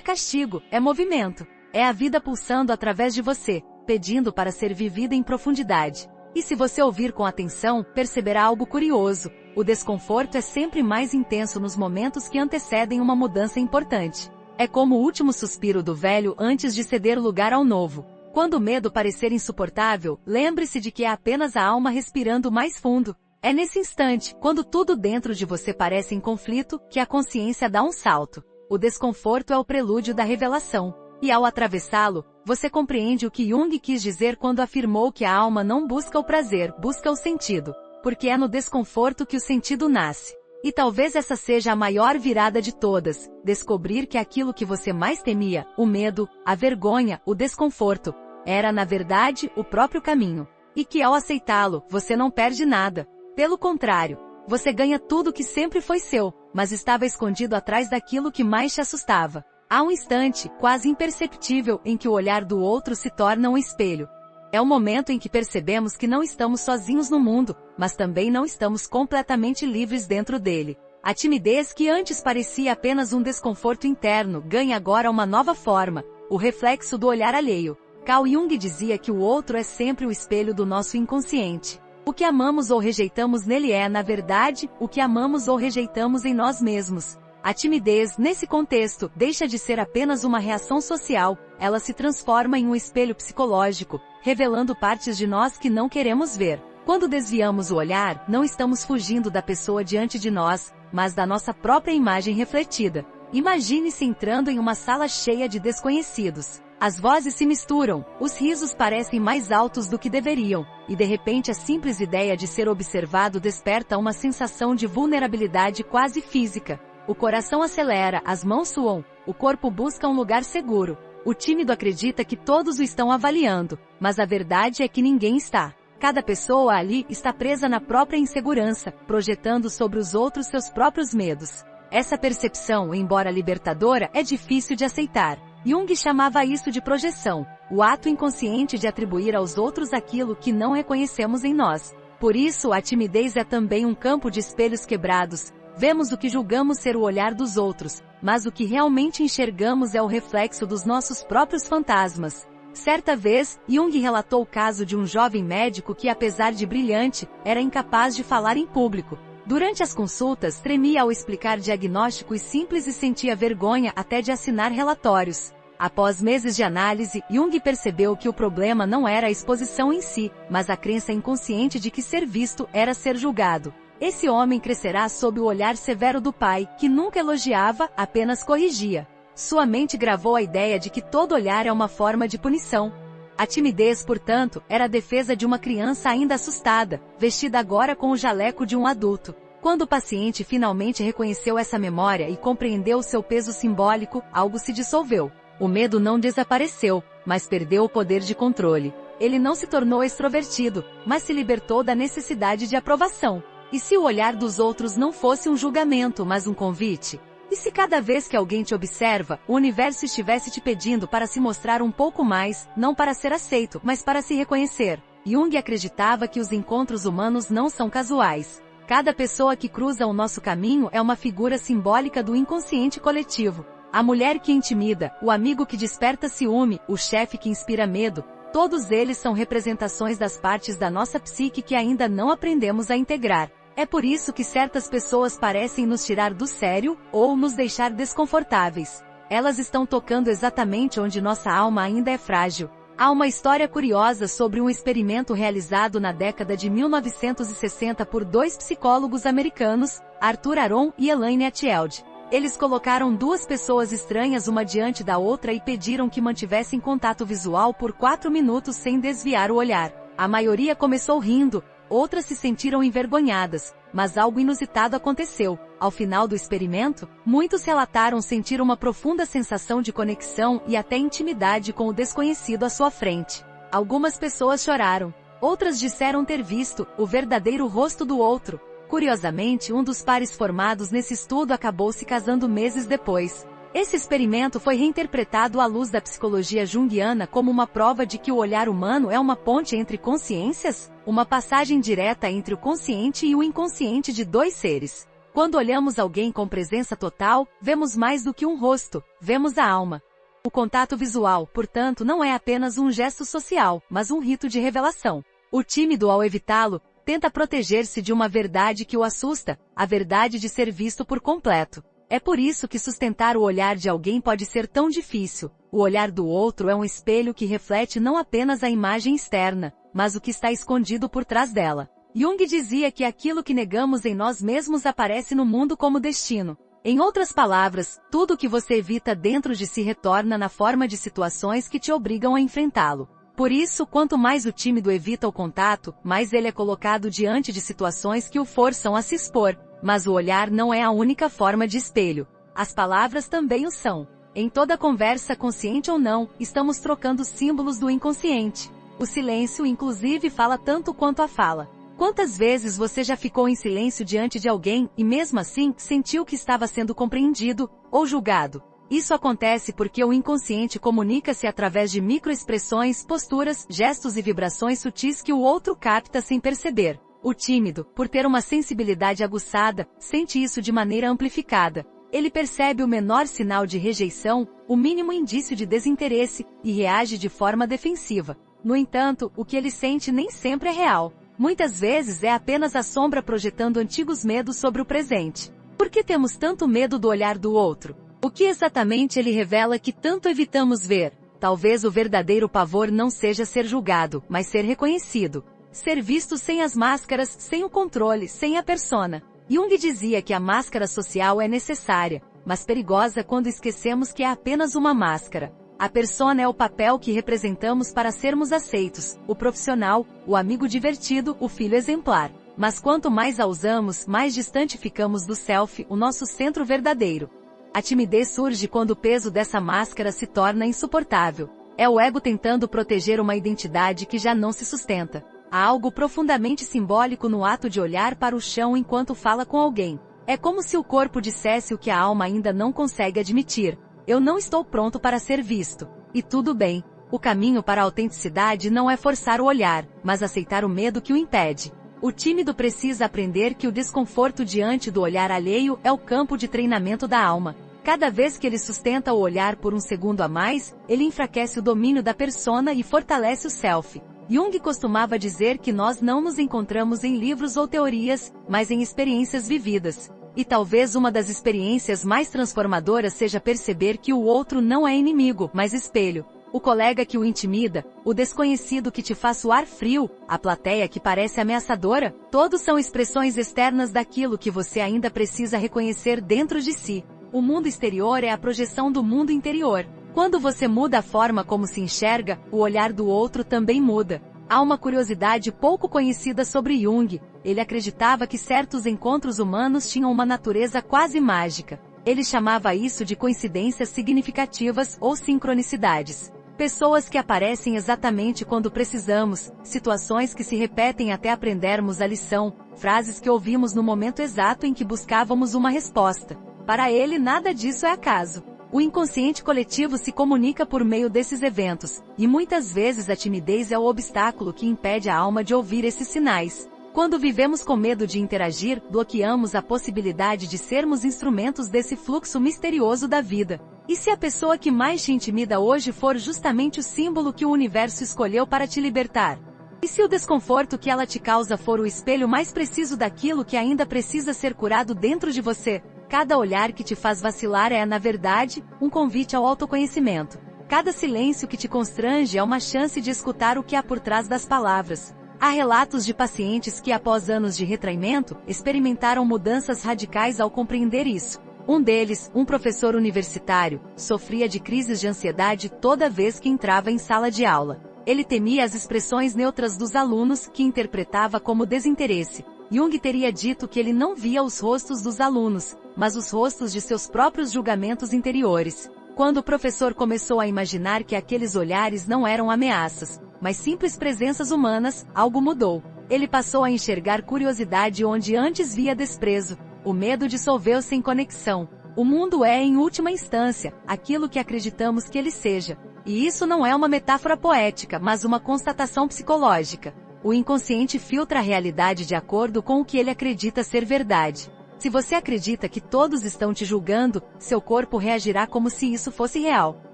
A: castigo, é movimento. É a vida pulsando através de você, pedindo para ser vivida em profundidade. E se você ouvir com atenção, perceberá algo curioso. O desconforto é sempre mais intenso nos momentos que antecedem uma mudança importante. É como o último suspiro do velho antes de ceder lugar ao novo. Quando o medo parecer insuportável, lembre-se de que é apenas a alma respirando mais fundo. É nesse instante, quando tudo dentro de você parece em conflito, que a consciência dá um salto. O desconforto é o prelúdio da revelação. E ao atravessá-lo, você compreende o que Jung quis dizer quando afirmou que a alma não busca o prazer, busca o sentido. Porque é no desconforto que o sentido nasce. E talvez essa seja a maior virada de todas, descobrir que aquilo que você mais temia, o medo, a vergonha, o desconforto, era na verdade o próprio caminho. E que ao aceitá-lo, você não perde nada. Pelo contrário, você ganha tudo que sempre foi seu, mas estava escondido atrás daquilo que mais te assustava. Há um instante, quase imperceptível, em que o olhar do outro se torna um espelho. É o momento em que percebemos que não estamos sozinhos no mundo, mas também não estamos completamente livres dentro dele. A timidez que antes parecia apenas um desconforto interno ganha agora uma nova forma, o reflexo do olhar alheio. Carl Jung dizia que o outro é sempre o espelho do nosso inconsciente. O que amamos ou rejeitamos nele é, na verdade, o que amamos ou rejeitamos em nós mesmos. A timidez, nesse contexto, deixa de ser apenas uma reação social, ela se transforma em um espelho psicológico, revelando partes de nós que não queremos ver. Quando desviamos o olhar, não estamos fugindo da pessoa diante de nós, mas da nossa própria imagem refletida. Imagine-se entrando em uma sala cheia de desconhecidos. As vozes se misturam, os risos parecem mais altos do que deveriam, e de repente a simples ideia de ser observado desperta uma sensação de vulnerabilidade quase física. O coração acelera, as mãos suam, o corpo busca um lugar seguro. O tímido acredita que todos o estão avaliando, mas a verdade é que ninguém está. Cada pessoa ali está presa na própria insegurança, projetando sobre os outros seus próprios medos. Essa percepção, embora libertadora, é difícil de aceitar. Jung chamava isso de projeção, o ato inconsciente de atribuir aos outros aquilo que não reconhecemos em nós. Por isso, a timidez é também um campo de espelhos quebrados. Vemos o que julgamos ser o olhar dos outros, mas o que realmente enxergamos é o reflexo dos nossos próprios fantasmas. Certa vez, Jung relatou o caso de um jovem médico que, apesar de brilhante, era incapaz de falar em público. Durante as consultas, tremia ao explicar diagnósticos simples e sentia vergonha até de assinar relatórios. Após meses de análise, Jung percebeu que o problema não era a exposição em si, mas a crença inconsciente de que ser visto era ser julgado. Esse homem crescerá sob o olhar severo do pai, que nunca elogiava, apenas corrigia. Sua mente gravou a ideia de que todo olhar é uma forma de punição. A timidez, portanto, era a defesa de uma criança ainda assustada, vestida agora com o jaleco de um adulto. Quando o paciente finalmente reconheceu essa memória e compreendeu seu peso simbólico, algo se dissolveu. O medo não desapareceu, mas perdeu o poder de controle. Ele não se tornou extrovertido, mas se libertou da necessidade de aprovação. E se o olhar dos outros não fosse um julgamento, mas um convite? E se cada vez que alguém te observa, o universo estivesse te pedindo para se mostrar um pouco mais, não para ser aceito, mas para se reconhecer? Jung acreditava que os encontros humanos não são casuais. Cada pessoa que cruza o nosso caminho é uma figura simbólica do inconsciente coletivo. A mulher que intimida, o amigo que desperta ciúme, o chefe que inspira medo, todos eles são representações das partes da nossa psique que ainda não aprendemos a integrar. É por isso que certas pessoas parecem nos tirar do sério, ou nos deixar desconfortáveis. Elas estão tocando exatamente onde nossa alma ainda é frágil. Há uma história curiosa sobre um experimento realizado na década de 1960 por dois psicólogos americanos, Arthur Aron e Elaine Atfield. Eles colocaram duas pessoas estranhas uma diante da outra e pediram que mantivessem contato visual por 4 minutos sem desviar o olhar. A maioria começou rindo, outras se sentiram envergonhadas, mas algo inusitado aconteceu. Ao final do experimento, muitos relataram sentir uma profunda sensação de conexão e até intimidade com o desconhecido à sua frente. Algumas pessoas choraram, outras disseram ter visto o verdadeiro rosto do outro. Curiosamente, um dos pares formados nesse estudo acabou se casando meses depois. Esse experimento foi reinterpretado à luz da psicologia junguiana como uma prova de que o olhar humano é uma ponte entre consciências, uma passagem direta entre o consciente e o inconsciente de dois seres. Quando olhamos alguém com presença total, vemos mais do que um rosto, vemos a alma. O contato visual, portanto, não é apenas um gesto social, mas um rito de revelação. O tímido, ao evitá-lo, tenta proteger-se de uma verdade que o assusta, a verdade de ser visto por completo. É por isso que sustentar o olhar de alguém pode ser tão difícil. O olhar do outro é um espelho que reflete não apenas a imagem externa, mas o que está escondido por trás dela. Jung dizia que aquilo que negamos em nós mesmos aparece no mundo como destino. Em outras palavras, tudo o que você evita dentro de si retorna na forma de situações que te obrigam a enfrentá-lo. Por isso, quanto mais o tímido evita o contato, mais ele é colocado diante de situações que o forçam a se expor. Mas o olhar não é a única forma de espelho. As palavras também o são. Em toda conversa, consciente ou não, estamos trocando símbolos do inconsciente. O silêncio, inclusive, fala tanto quanto a fala. Quantas vezes você já ficou em silêncio diante de alguém e, mesmo assim, sentiu que estava sendo compreendido ou julgado? Isso acontece porque o inconsciente comunica-se através de microexpressões, posturas, gestos e vibrações sutis que o outro capta sem perceber. O tímido, por ter uma sensibilidade aguçada, sente isso de maneira amplificada. Ele percebe o menor sinal de rejeição, o mínimo indício de desinteresse, e reage de forma defensiva. No entanto, o que ele sente nem sempre é real. Muitas vezes é apenas a sombra projetando antigos medos sobre o presente. Por que temos tanto medo do olhar do outro? O que exatamente ele revela que tanto evitamos ver? Talvez o verdadeiro pavor não seja ser julgado, mas ser reconhecido. Ser visto sem as máscaras, sem o controle, sem a persona. Jung dizia que a máscara social é necessária, mas perigosa quando esquecemos que é apenas uma máscara. A persona é o papel que representamos para sermos aceitos, o profissional, o amigo divertido, o filho exemplar. Mas quanto mais a usamos, mais distante ficamos do self, o nosso centro verdadeiro. A timidez surge quando o peso dessa máscara se torna insuportável. É o ego tentando proteger uma identidade que já não se sustenta. Há algo profundamente simbólico no ato de olhar para o chão enquanto fala com alguém. É como se o corpo dissesse o que a alma ainda não consegue admitir. Eu não estou pronto para ser visto. E tudo bem. O caminho para a autenticidade não é forçar o olhar, mas aceitar o medo que o impede. O tímido precisa aprender que o desconforto diante do olhar alheio é o campo de treinamento da alma. Cada vez que ele sustenta o olhar por um segundo a mais, ele enfraquece o domínio da persona e fortalece o self. Jung costumava dizer que nós não nos encontramos em livros ou teorias, mas em experiências vividas. E talvez uma das experiências mais transformadoras seja perceber que o outro não é inimigo, mas espelho. O colega que o intimida, o desconhecido que te faz suar frio, a plateia que parece ameaçadora, todos são expressões externas daquilo que você ainda precisa reconhecer dentro de si. O mundo exterior é a projeção do mundo interior. Quando você muda a forma como se enxerga, o olhar do outro também muda. Há uma curiosidade pouco conhecida sobre Jung. Ele acreditava que certos encontros humanos tinham uma natureza quase mágica. Ele chamava isso de coincidências significativas ou sincronicidades. Pessoas que aparecem exatamente quando precisamos, situações que se repetem até aprendermos a lição, frases que ouvimos no momento exato em que buscávamos uma resposta. Para ele, nada disso é acaso. O inconsciente coletivo se comunica por meio desses eventos, e muitas vezes a timidez é o obstáculo que impede a alma de ouvir esses sinais. Quando vivemos com medo de interagir, bloqueamos a possibilidade de sermos instrumentos desse fluxo misterioso da vida. E se a pessoa que mais te intimida hoje for justamente o símbolo que o universo escolheu para te libertar? E se o desconforto que ela te causa for o espelho mais preciso daquilo que ainda precisa ser curado dentro de você? Cada olhar que te faz vacilar é, na verdade, um convite ao autoconhecimento. Cada silêncio que te constrange é uma chance de escutar o que há por trás das palavras. Há relatos de pacientes que, após anos de retraimento, experimentaram mudanças radicais ao compreender isso. Um deles, um professor universitário, sofria de crises de ansiedade toda vez que entrava em sala de aula. Ele temia as expressões neutras dos alunos, que interpretava como desinteresse. Jung teria dito que ele não via os rostos dos alunos, mas os rostos de seus próprios julgamentos interiores. Quando o professor começou a imaginar que aqueles olhares não eram ameaças, mas simples presenças humanas, algo mudou. Ele passou a enxergar curiosidade onde antes via desprezo. O medo dissolveu-se em conexão. O mundo é, em última instância, aquilo que acreditamos que ele seja. E isso não é uma metáfora poética, mas uma constatação psicológica. O inconsciente filtra a realidade de acordo com o que ele acredita ser verdade. Se você acredita que todos estão te julgando, seu corpo reagirá como se isso fosse real.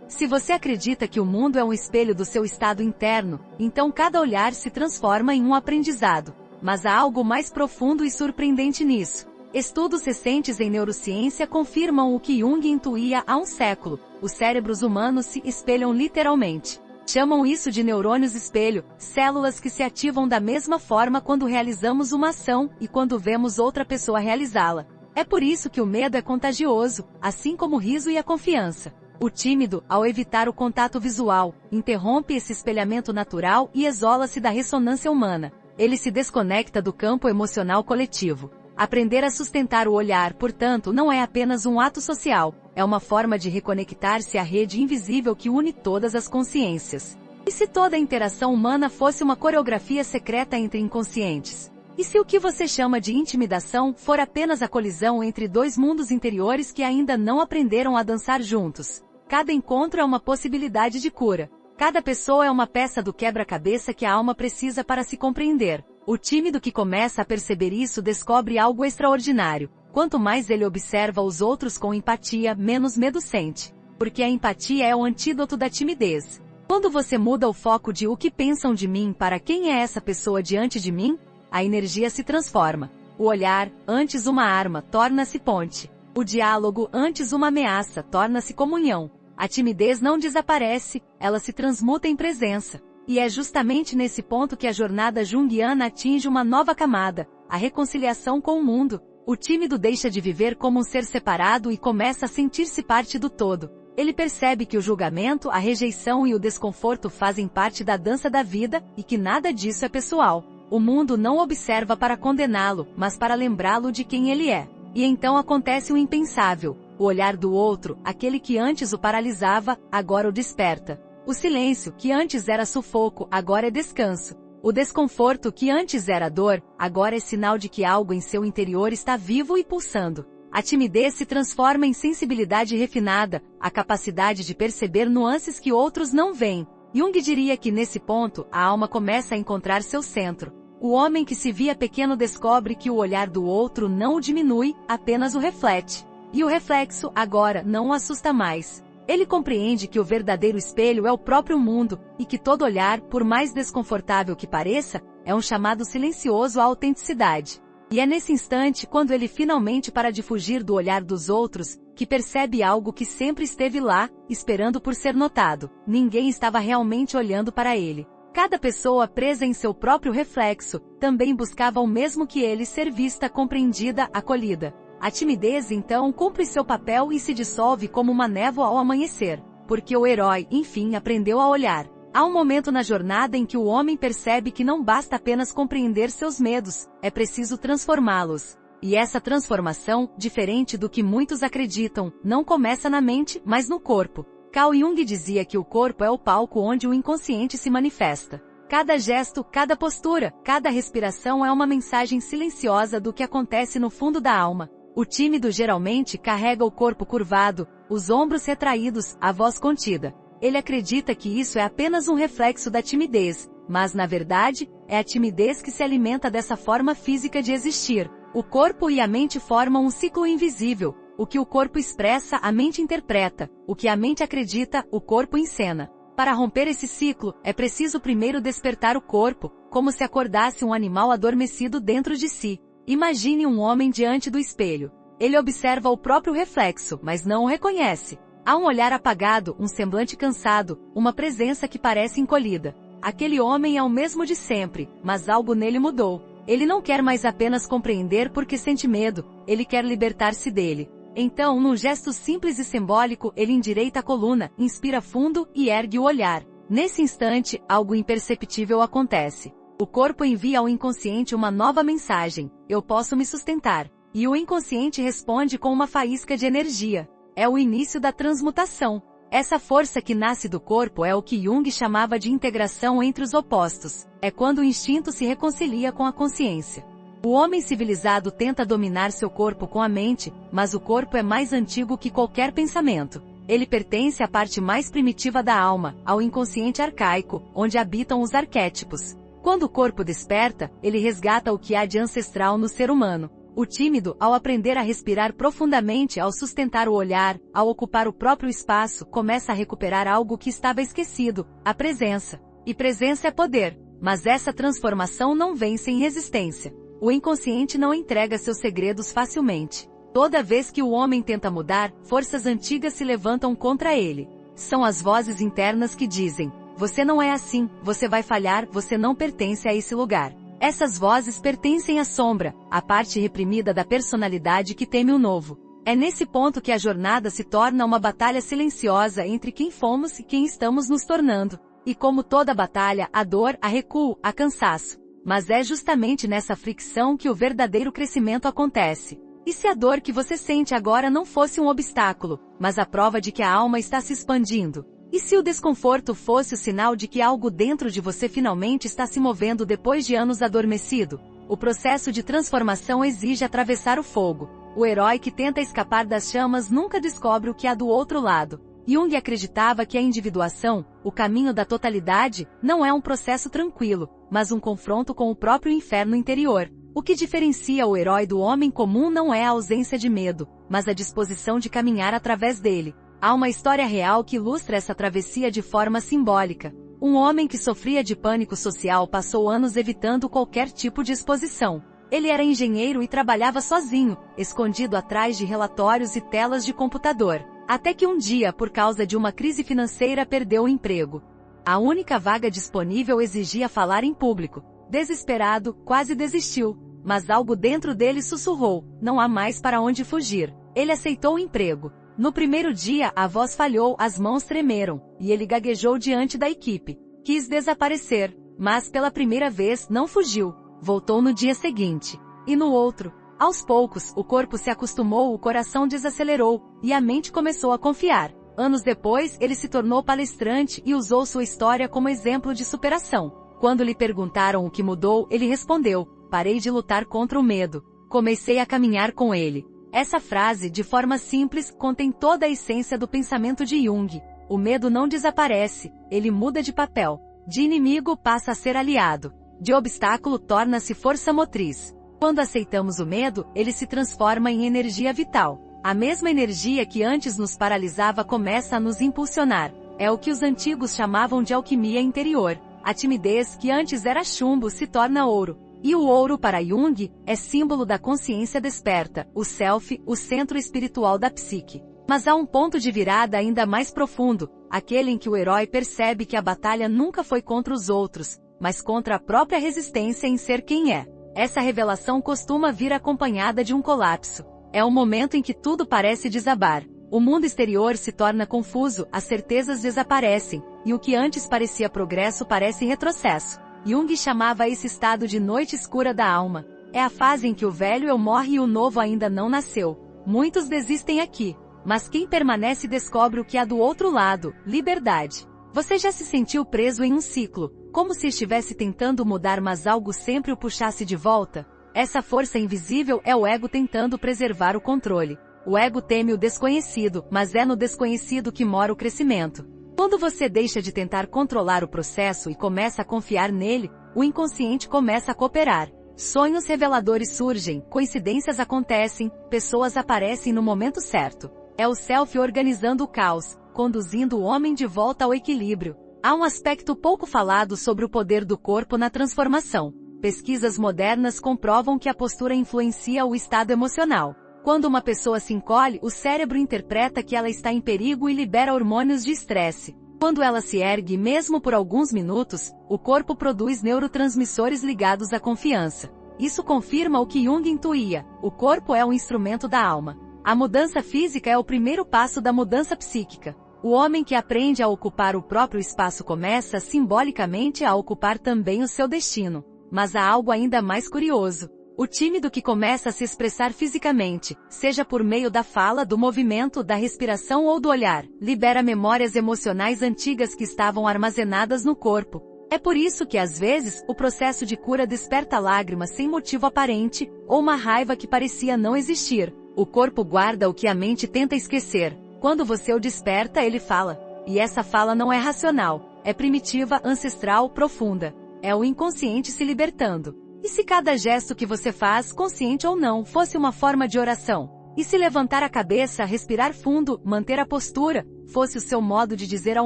A: Se você acredita que o mundo é um espelho do seu estado interno, então cada olhar se transforma em um aprendizado. Mas há algo mais profundo e surpreendente nisso. Estudos recentes em neurociência confirmam o que Jung intuía há um século: os cérebros humanos se espelham literalmente. Chamam isso de neurônios espelho, células que se ativam da mesma forma quando realizamos uma ação e quando vemos outra pessoa realizá-la. É por isso que o medo é contagioso, assim como o riso e a confiança. O tímido, ao evitar o contato visual, interrompe esse espelhamento natural e isola-se da ressonância humana. Ele se desconecta do campo emocional coletivo. Aprender a sustentar o olhar, portanto, não é apenas um ato social, é uma forma de reconectar-se à rede invisível que une todas as consciências. E se toda a interação humana fosse uma coreografia secreta entre inconscientes? E se o que você chama de intimidação for apenas a colisão entre dois mundos interiores que ainda não aprenderam a dançar juntos? Cada encontro é uma possibilidade de cura. Cada pessoa é uma peça do quebra-cabeça que a alma precisa para se compreender. O tímido que começa a perceber isso descobre algo extraordinário. Quanto mais ele observa os outros com empatia, menos medo sente. Porque a empatia é o antídoto da timidez. Quando você muda o foco de o que pensam de mim para quem é essa pessoa diante de mim, a energia se transforma. O olhar, antes uma arma, torna-se ponte. O diálogo, antes uma ameaça, torna-se comunhão. A timidez não desaparece, ela se transmuta em presença. E é justamente nesse ponto que a jornada junguiana atinge uma nova camada, a reconciliação com o mundo. O tímido deixa de viver como um ser separado e começa a sentir-se parte do todo. Ele percebe que o julgamento, a rejeição e o desconforto fazem parte da dança da vida, e que nada disso é pessoal. O mundo não observa para condená-lo, mas para lembrá-lo de quem ele é. E então acontece o impensável. O olhar do outro, aquele que antes o paralisava, agora o desperta. O silêncio, que antes era sufoco, agora é descanso. O desconforto, que antes era dor, agora é sinal de que algo em seu interior está vivo e pulsando. A timidez se transforma em sensibilidade refinada, a capacidade de perceber nuances que outros não veem. Jung diria que nesse ponto, a alma começa a encontrar seu centro. O homem que se via pequeno descobre que o olhar do outro não o diminui, apenas o reflete. E o reflexo, agora, não o assusta mais. Ele compreende que o verdadeiro espelho é o próprio mundo, e que todo olhar, por mais desconfortável que pareça, é um chamado silencioso à autenticidade. E é nesse instante, quando ele finalmente para de fugir do olhar dos outros, que percebe algo que sempre esteve lá, esperando por ser notado. Ninguém estava realmente olhando para ele. Cada pessoa presa em seu próprio reflexo, também buscava o mesmo que ele: ser vista, compreendida, acolhida. A timidez então cumpre seu papel e se dissolve como uma névoa ao amanhecer, porque o herói, enfim, aprendeu a olhar. Há um momento na jornada em que o homem percebe que não basta apenas compreender seus medos, é preciso transformá-los. E essa transformação, diferente do que muitos acreditam, não começa na mente, mas no corpo. Carl Jung dizia que o corpo é o palco onde o inconsciente se manifesta. Cada gesto, cada postura, cada respiração é uma mensagem silenciosa do que acontece no fundo da alma. O tímido geralmente carrega o corpo curvado, os ombros retraídos, a voz contida. Ele acredita que isso é apenas um reflexo da timidez, mas na verdade, é a timidez que se alimenta dessa forma física de existir. O corpo e a mente formam um ciclo invisível. O que o corpo expressa, a mente interpreta. O que a mente acredita, o corpo encena. Para romper esse ciclo, é preciso primeiro despertar o corpo, como se acordasse um animal adormecido dentro de si. Imagine um homem diante do espelho. Ele observa o próprio reflexo, mas não o reconhece. Há um olhar apagado, um semblante cansado, uma presença que parece encolhida. Aquele homem é o mesmo de sempre, mas algo nele mudou. Ele não quer mais apenas compreender porque sente medo, ele quer libertar-se dele. Então, num gesto simples e simbólico, ele endireita a coluna, inspira fundo e ergue o olhar. Nesse instante, algo imperceptível acontece. O corpo envia ao inconsciente uma nova mensagem: eu posso me sustentar. E o inconsciente responde com uma faísca de energia. É o início da transmutação. Essa força que nasce do corpo é o que Jung chamava de integração entre os opostos. É quando o instinto se reconcilia com a consciência. O homem civilizado tenta dominar seu corpo com a mente, mas o corpo é mais antigo que qualquer pensamento. Ele pertence à parte mais primitiva da alma, ao inconsciente arcaico, onde habitam os arquétipos. Quando o corpo desperta, ele resgata o que há de ancestral no ser humano. O tímido, ao aprender a respirar profundamente, ao sustentar o olhar, ao ocupar o próprio espaço, começa a recuperar algo que estava esquecido, a presença. E presença é poder, mas essa transformação não vem sem resistência. O inconsciente não entrega seus segredos facilmente. Toda vez que o homem tenta mudar, forças antigas se levantam contra ele. São as vozes internas que dizem: você não é assim, você vai falhar, você não pertence a esse lugar. Essas vozes pertencem à sombra, à parte reprimida da personalidade que teme o novo. É nesse ponto que a jornada se torna uma batalha silenciosa entre quem fomos e quem estamos nos tornando. E como toda batalha, há dor, há recuo, há cansaço. Mas é justamente nessa fricção que o verdadeiro crescimento acontece. E se a dor que você sente agora não fosse um obstáculo, mas a prova de que a alma está se expandindo? E se o desconforto fosse o sinal de que algo dentro de você finalmente está se movendo depois de anos adormecido? O processo de transformação exige atravessar o fogo. O herói que tenta escapar das chamas nunca descobre o que há do outro lado. Jung acreditava que a individuação, o caminho da totalidade, não é um processo tranquilo, mas um confronto com o próprio inferno interior. O que diferencia o herói do homem comum não é a ausência de medo, mas a disposição de caminhar através dele. Há uma história real que ilustra essa travessia de forma simbólica. Um homem que sofria de pânico social passou anos evitando qualquer tipo de exposição. Ele era engenheiro e trabalhava sozinho, escondido atrás de relatórios e telas de computador. Até que um dia, por causa de uma crise financeira, perdeu o emprego. A única vaga disponível exigia falar em público. Desesperado, quase desistiu. Mas algo dentro dele sussurrou: não há mais para onde fugir. Ele aceitou o emprego. No primeiro dia, a voz falhou, as mãos tremeram, e ele gaguejou diante da equipe. Quis desaparecer, mas pela primeira vez não fugiu. Voltou no dia seguinte. E no outro. Aos poucos, o corpo se acostumou, o coração desacelerou, e a mente começou a confiar. Anos depois, ele se tornou palestrante e usou sua história como exemplo de superação. Quando lhe perguntaram o que mudou, ele respondeu: parei de lutar contra o medo. Comecei a caminhar com ele. Essa frase, de forma simples, contém toda a essência do pensamento de Jung. O medo não desaparece, ele muda de papel. De inimigo passa a ser aliado. De obstáculo torna-se força motriz. Quando aceitamos o medo, ele se transforma em energia vital. A mesma energia que antes nos paralisava começa a nos impulsionar. É o que os antigos chamavam de alquimia interior. A timidez que antes era chumbo se torna ouro. E o ouro para Jung é símbolo da consciência desperta, o self, o centro espiritual da psique. Mas há um ponto de virada ainda mais profundo, aquele em que o herói percebe que a batalha nunca foi contra os outros, mas contra a própria resistência em ser quem é. Essa revelação costuma vir acompanhada de um colapso. É o momento em que tudo parece desabar. O mundo exterior se torna confuso, as certezas desaparecem, e o que antes parecia progresso parece retrocesso. Jung chamava esse estado de noite escura da alma. É a fase em que o velho eu morre e o novo ainda não nasceu. Muitos desistem aqui, mas quem permanece descobre o que há do outro lado: liberdade. Você já se sentiu preso em um ciclo, como se estivesse tentando mudar, mas algo sempre o puxasse de volta? Essa força invisível é o ego tentando preservar o controle. O ego teme o desconhecido, mas é no desconhecido que mora o crescimento. Quando você deixa de tentar controlar o processo e começa a confiar nele, o inconsciente começa a cooperar. Sonhos reveladores surgem, coincidências acontecem, pessoas aparecem no momento certo. É o self organizando o caos, conduzindo o homem de volta ao equilíbrio. Há um aspecto pouco falado sobre o poder do corpo na transformação. Pesquisas modernas comprovam que a postura influencia o estado emocional. Quando uma pessoa se encolhe, o cérebro interpreta que ela está em perigo e libera hormônios de estresse. Quando ela se ergue, mesmo por alguns minutos, o corpo produz neurotransmissores ligados à confiança. Isso confirma o que Jung intuía: o corpo é um instrumento da alma. A mudança física é o primeiro passo da mudança psíquica. O homem que aprende a ocupar o próprio espaço começa, simbolicamente, a ocupar também o seu destino. Mas há algo ainda mais curioso. O tímido que começa a se expressar fisicamente, seja por meio da fala, do movimento, da respiração ou do olhar, libera memórias emocionais antigas que estavam armazenadas no corpo. É por isso que às vezes, o processo de cura desperta lágrimas sem motivo aparente, ou uma raiva que parecia não existir. O corpo guarda o que a mente tenta esquecer. Quando você o desperta, ele fala. E essa fala não é racional, é primitiva, ancestral, profunda. É o inconsciente se libertando. E se cada gesto que você faz, consciente ou não, fosse uma forma de oração? E se levantar a cabeça, respirar fundo, manter a postura, fosse o seu modo de dizer ao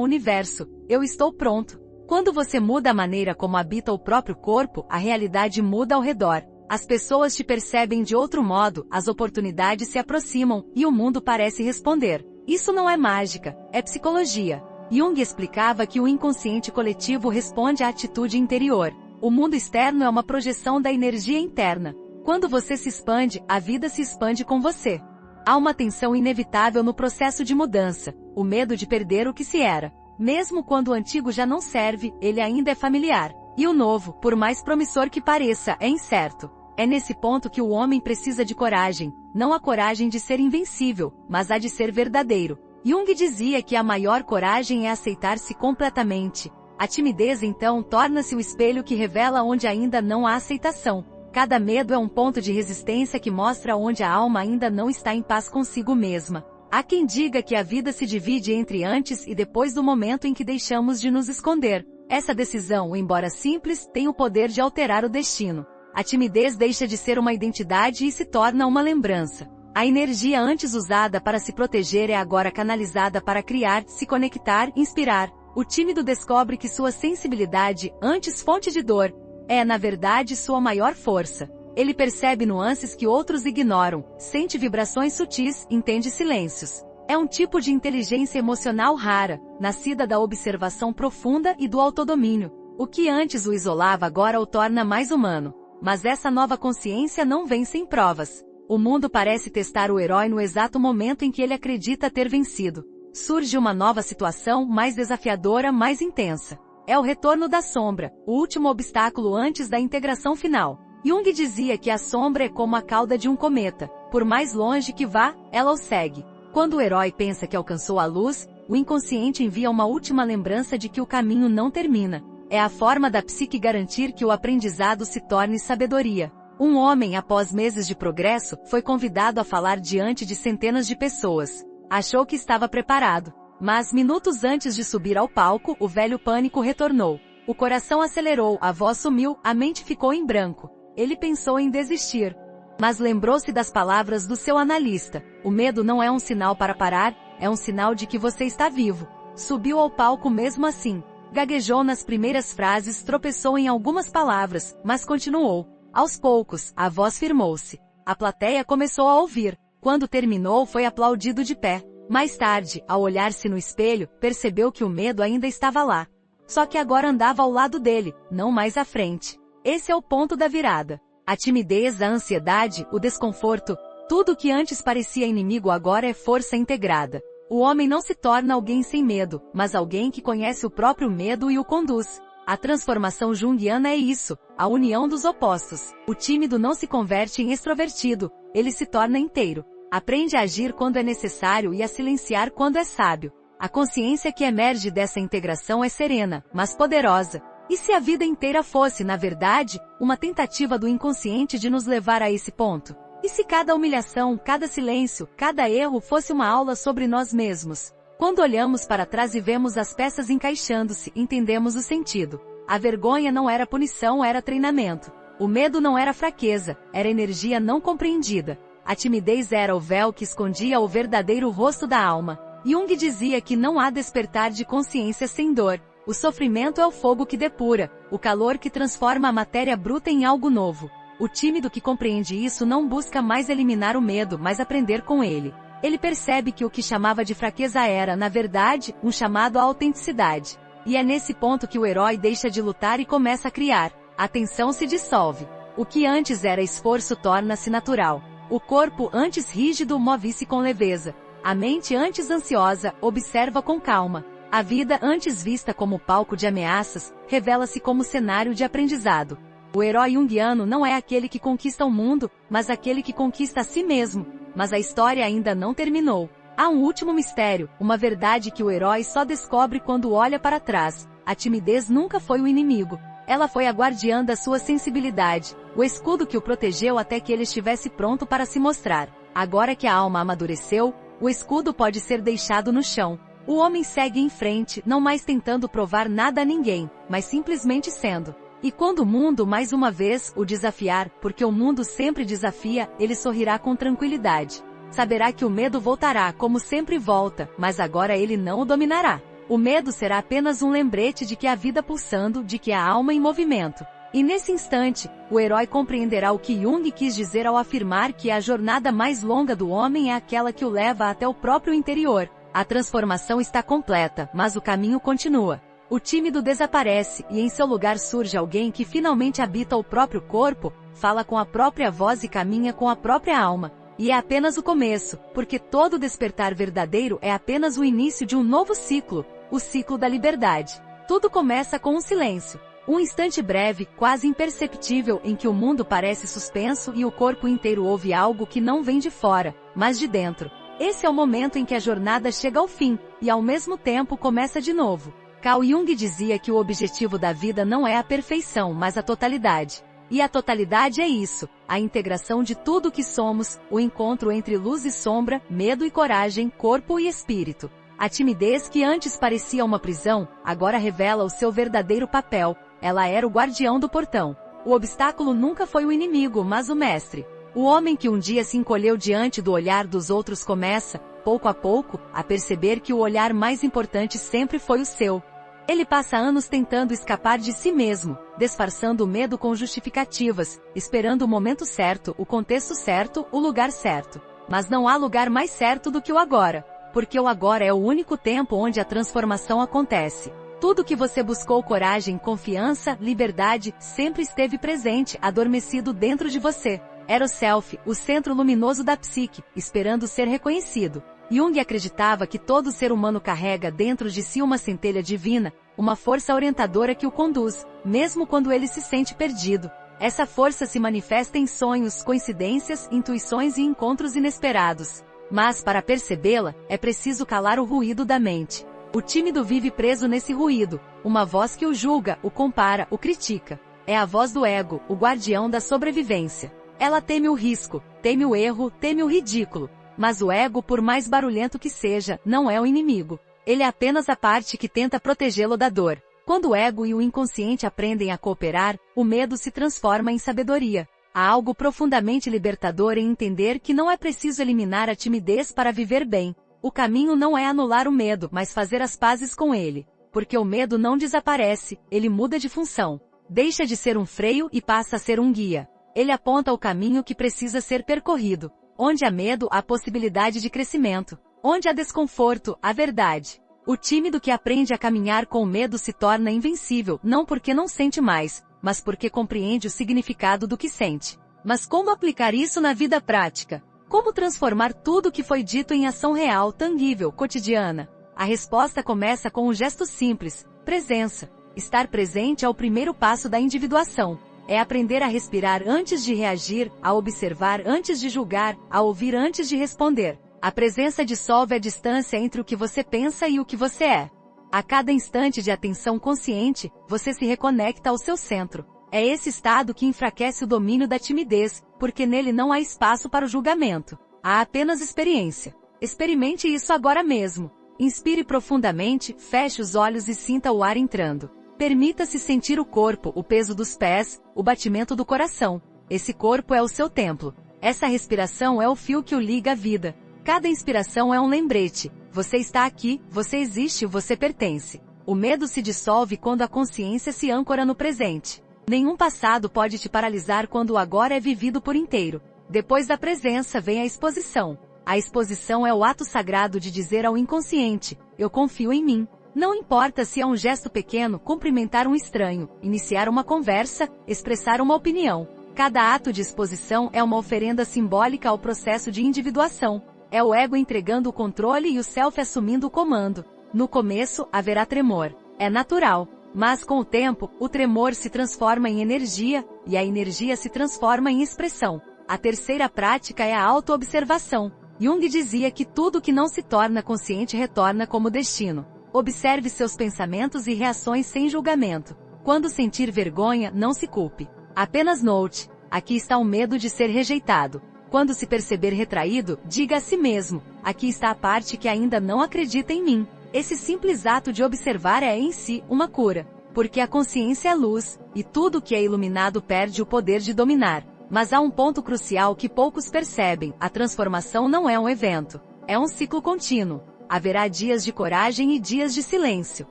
A: universo, eu estou pronto? Quando você muda a maneira como habita o próprio corpo, a realidade muda ao redor. As pessoas te percebem de outro modo, as oportunidades se aproximam, e o mundo parece responder. Isso não é mágica, é psicologia. Jung explicava que o inconsciente coletivo responde à atitude interior. O mundo externo é uma projeção da energia interna. Quando você se expande, a vida se expande com você. Há uma tensão inevitável no processo de mudança, o medo de perder o que se era. Mesmo quando o antigo já não serve, ele ainda é familiar. E o novo, por mais promissor que pareça, é incerto. É nesse ponto que o homem precisa de coragem, não a coragem de ser invencível, mas a de ser verdadeiro. Jung dizia que a maior coragem é aceitar-se completamente. A timidez então torna-se o espelho que revela onde ainda não há aceitação. Cada medo é um ponto de resistência que mostra onde a alma ainda não está em paz consigo mesma. Há quem diga que a vida se divide entre antes e depois do momento em que deixamos de nos esconder. Essa decisão, embora simples, tem o poder de alterar o destino. A timidez deixa de ser uma identidade e se torna uma lembrança. A energia antes usada para se proteger é agora canalizada para criar, se conectar, inspirar. O tímido descobre que sua sensibilidade, antes fonte de dor, é, na verdade, sua maior força. Ele percebe nuances que outros ignoram, sente vibrações sutis, entende silêncios. É um tipo de inteligência emocional rara, nascida da observação profunda e do autodomínio. O que antes o isolava agora o torna mais humano. Mas essa nova consciência não vem sem provas. O mundo parece testar o herói no exato momento em que ele acredita ter vencido. Surge uma nova situação, mais desafiadora, mais intensa. É o retorno da sombra, o último obstáculo antes da integração final. Jung dizia que a sombra é como a cauda de um cometa. Por mais longe que vá, ela o segue. Quando o herói pensa que alcançou a luz, o inconsciente envia uma última lembrança de que o caminho não termina. É a forma da psique garantir que o aprendizado se torne sabedoria. Um homem, após meses de progresso, foi convidado a falar diante de centenas de pessoas. Achou que estava preparado. Mas, minutos antes de subir ao palco, o velho pânico retornou. O coração acelerou, a voz sumiu, a mente ficou em branco. Ele pensou em desistir. Mas lembrou-se das palavras do seu analista. O medo não é um sinal para parar, é um sinal de que você está vivo. Subiu ao palco mesmo assim. Gaguejou nas primeiras frases, tropeçou em algumas palavras, mas continuou. Aos poucos, a voz firmou-se. A plateia começou a ouvir. Quando terminou, foi aplaudido de pé. Mais tarde, ao olhar-se no espelho, percebeu que o medo ainda estava lá. Só que agora andava ao lado dele, não mais à frente. Esse é o ponto da virada. A timidez, a ansiedade, o desconforto, tudo que antes parecia inimigo agora é força integrada. O homem não se torna alguém sem medo, mas alguém que conhece o próprio medo e o conduz. A transformação junguiana é isso, a união dos opostos. O tímido não se converte em extrovertido, ele se torna inteiro. Aprende a agir quando é necessário e a silenciar quando é sábio. A consciência que emerge dessa integração é serena, mas poderosa. E se a vida inteira fosse, na verdade, uma tentativa do inconsciente de nos levar a esse ponto? E se cada humilhação, cada silêncio, cada erro fosse uma aula sobre nós mesmos? Quando olhamos para trás e vemos as peças encaixando-se, entendemos o sentido. A vergonha não era punição, era treinamento. O medo não era fraqueza, era energia não compreendida. A timidez era o véu que escondia o verdadeiro rosto da alma. Jung dizia que não há despertar de consciência sem dor. O sofrimento é o fogo que depura, o calor que transforma a matéria bruta em algo novo. O tímido que compreende isso não busca mais eliminar o medo, mas aprender com ele. Ele percebe que o que chamava de fraqueza era, na verdade, um chamado à autenticidade. E é nesse ponto que o herói deixa de lutar e começa a criar. A tensão se dissolve. O que antes era esforço torna-se natural. O corpo, antes rígido, move-se com leveza. A mente, antes ansiosa, observa com calma. A vida, antes vista como palco de ameaças, revela-se como cenário de aprendizado. O herói junguiano não é aquele que conquista o mundo, mas aquele que conquista a si mesmo. Mas a história ainda não terminou. Há um último mistério, uma verdade que o herói só descobre quando olha para trás. a timidez nunca foi o inimigo. Ela foi a guardiã da sua sensibilidade, o escudo que o protegeu até que ele estivesse pronto para se mostrar. Agora que a alma amadureceu, o escudo pode ser deixado no chão. O homem segue em frente, não mais tentando provar nada a ninguém, mas simplesmente sendo. E quando o mundo mais uma vez o desafiar, porque o mundo sempre desafia, ele sorrirá com tranquilidade. Saberá que o medo voltará como sempre volta, mas agora ele não o dominará. O medo será apenas um lembrete de que há vida pulsando, de que há alma em movimento. E nesse instante, o herói compreenderá o que Jung quis dizer ao afirmar que a jornada mais longa do homem é aquela que o leva até o próprio interior. A transformação está completa, mas o caminho continua. O tímido desaparece, e em seu lugar surge alguém que finalmente habita o próprio corpo, fala com a própria voz e caminha com a própria alma. E é apenas o começo, porque todo despertar verdadeiro é apenas o início de um novo ciclo, o ciclo da liberdade. Tudo começa com um silêncio. Um instante breve, quase imperceptível, em que o mundo parece suspenso e o corpo inteiro ouve algo que não vem de fora, mas de dentro. Esse é o momento em que a jornada chega ao fim, e ao mesmo tempo começa de novo. Carl Jung dizia que o objetivo da vida não é a perfeição, mas a totalidade. E a totalidade é isso, a integração de tudo o que somos, o encontro entre luz e sombra, medo e coragem, corpo e espírito. A timidez que antes parecia uma prisão, agora revela o seu verdadeiro papel. Ela era o guardião do portão. O obstáculo nunca foi o inimigo, mas o mestre. O homem que um dia se encolheu diante do olhar dos outros começa, pouco a pouco, a perceber que o olhar mais importante sempre foi o seu. Ele passa anos tentando escapar de si mesmo, disfarçando o medo com justificativas, esperando o momento certo, o contexto certo, o lugar certo. Mas não há lugar mais certo do que o agora, porque o agora é o único tempo onde a transformação acontece. Tudo que você buscou, coragem, confiança, liberdade, sempre esteve presente, adormecido dentro de você. Era o self, o centro luminoso da psique, esperando ser reconhecido. Jung acreditava que todo ser humano carrega dentro de si uma centelha divina, uma força orientadora que o conduz, mesmo quando ele se sente perdido. Essa força se manifesta em sonhos, coincidências, intuições e encontros inesperados. Mas, para percebê-la, é preciso calar o ruído da mente. O tímido vive preso nesse ruído, uma voz que o julga, o compara, o critica. É a voz do ego, o guardião da sobrevivência. Ela teme o risco, teme o erro, teme o ridículo. Mas o ego, por mais barulhento que seja, não é o inimigo. Ele é apenas a parte que tenta protegê-lo da dor. Quando o ego e o inconsciente aprendem a cooperar, o medo se transforma em sabedoria. Há algo profundamente libertador em entender que não é preciso eliminar a timidez para viver bem. O caminho não é anular o medo, mas fazer as pazes com ele. Porque o medo não desaparece, ele muda de função. Deixa de ser um freio e passa a ser um guia. Ele aponta o caminho que precisa ser percorrido. Onde há medo, há possibilidade de crescimento. Onde há desconforto, há verdade. O tímido que aprende a caminhar com o medo se torna invencível, não porque não sente mais, mas porque compreende o significado do que sente. Mas como aplicar isso na vida prática? Como transformar tudo o que foi dito em ação real, tangível, cotidiana? A resposta começa com um gesto simples: presença. Estar presente é o primeiro passo da individuação. É aprender a respirar antes de reagir, a observar antes de julgar, a ouvir antes de responder. A presença dissolve a distância entre o que você pensa e o que você é. A cada instante de atenção consciente, você se reconecta ao seu centro. É esse estado que enfraquece o domínio da timidez, porque nele não há espaço para o julgamento. Há apenas experiência. Experimente isso agora mesmo. Inspire profundamente, feche os olhos e sinta o ar entrando. Permita-se sentir o corpo, o peso dos pés, o batimento do coração. Esse corpo é o seu templo. Essa respiração é o fio que o liga à vida. Cada inspiração é um lembrete. Você está aqui, você existe, você pertence. O medo se dissolve quando a consciência se âncora no presente. Nenhum passado pode te paralisar quando o agora é vivido por inteiro. Depois da presença vem a exposição. A exposição é o ato sagrado de dizer ao inconsciente: eu confio em mim. Não importa se é um gesto pequeno, cumprimentar um estranho, iniciar uma conversa, expressar uma opinião. Cada ato de exposição é uma oferenda simbólica ao processo de individuação. É o ego entregando o controle e o self assumindo o comando. No começo, haverá tremor. É natural. Mas com o tempo, o tremor se transforma em energia, e a energia se transforma em expressão. A terceira prática é a auto-observação. Jung dizia que tudo que não se torna consciente retorna como destino. Observe seus pensamentos e reações sem julgamento. Quando sentir vergonha, não se culpe. Apenas note: aqui está o medo de ser rejeitado. Quando se perceber retraído, diga a si mesmo: aqui está a parte que ainda não acredita em mim. Esse simples ato de observar é em si uma cura. Porque a consciência é luz, e tudo que é iluminado perde o poder de dominar. Mas há um ponto crucial que poucos percebem: a transformação não é um evento. É um ciclo contínuo. Haverá dias de coragem e dias de silêncio.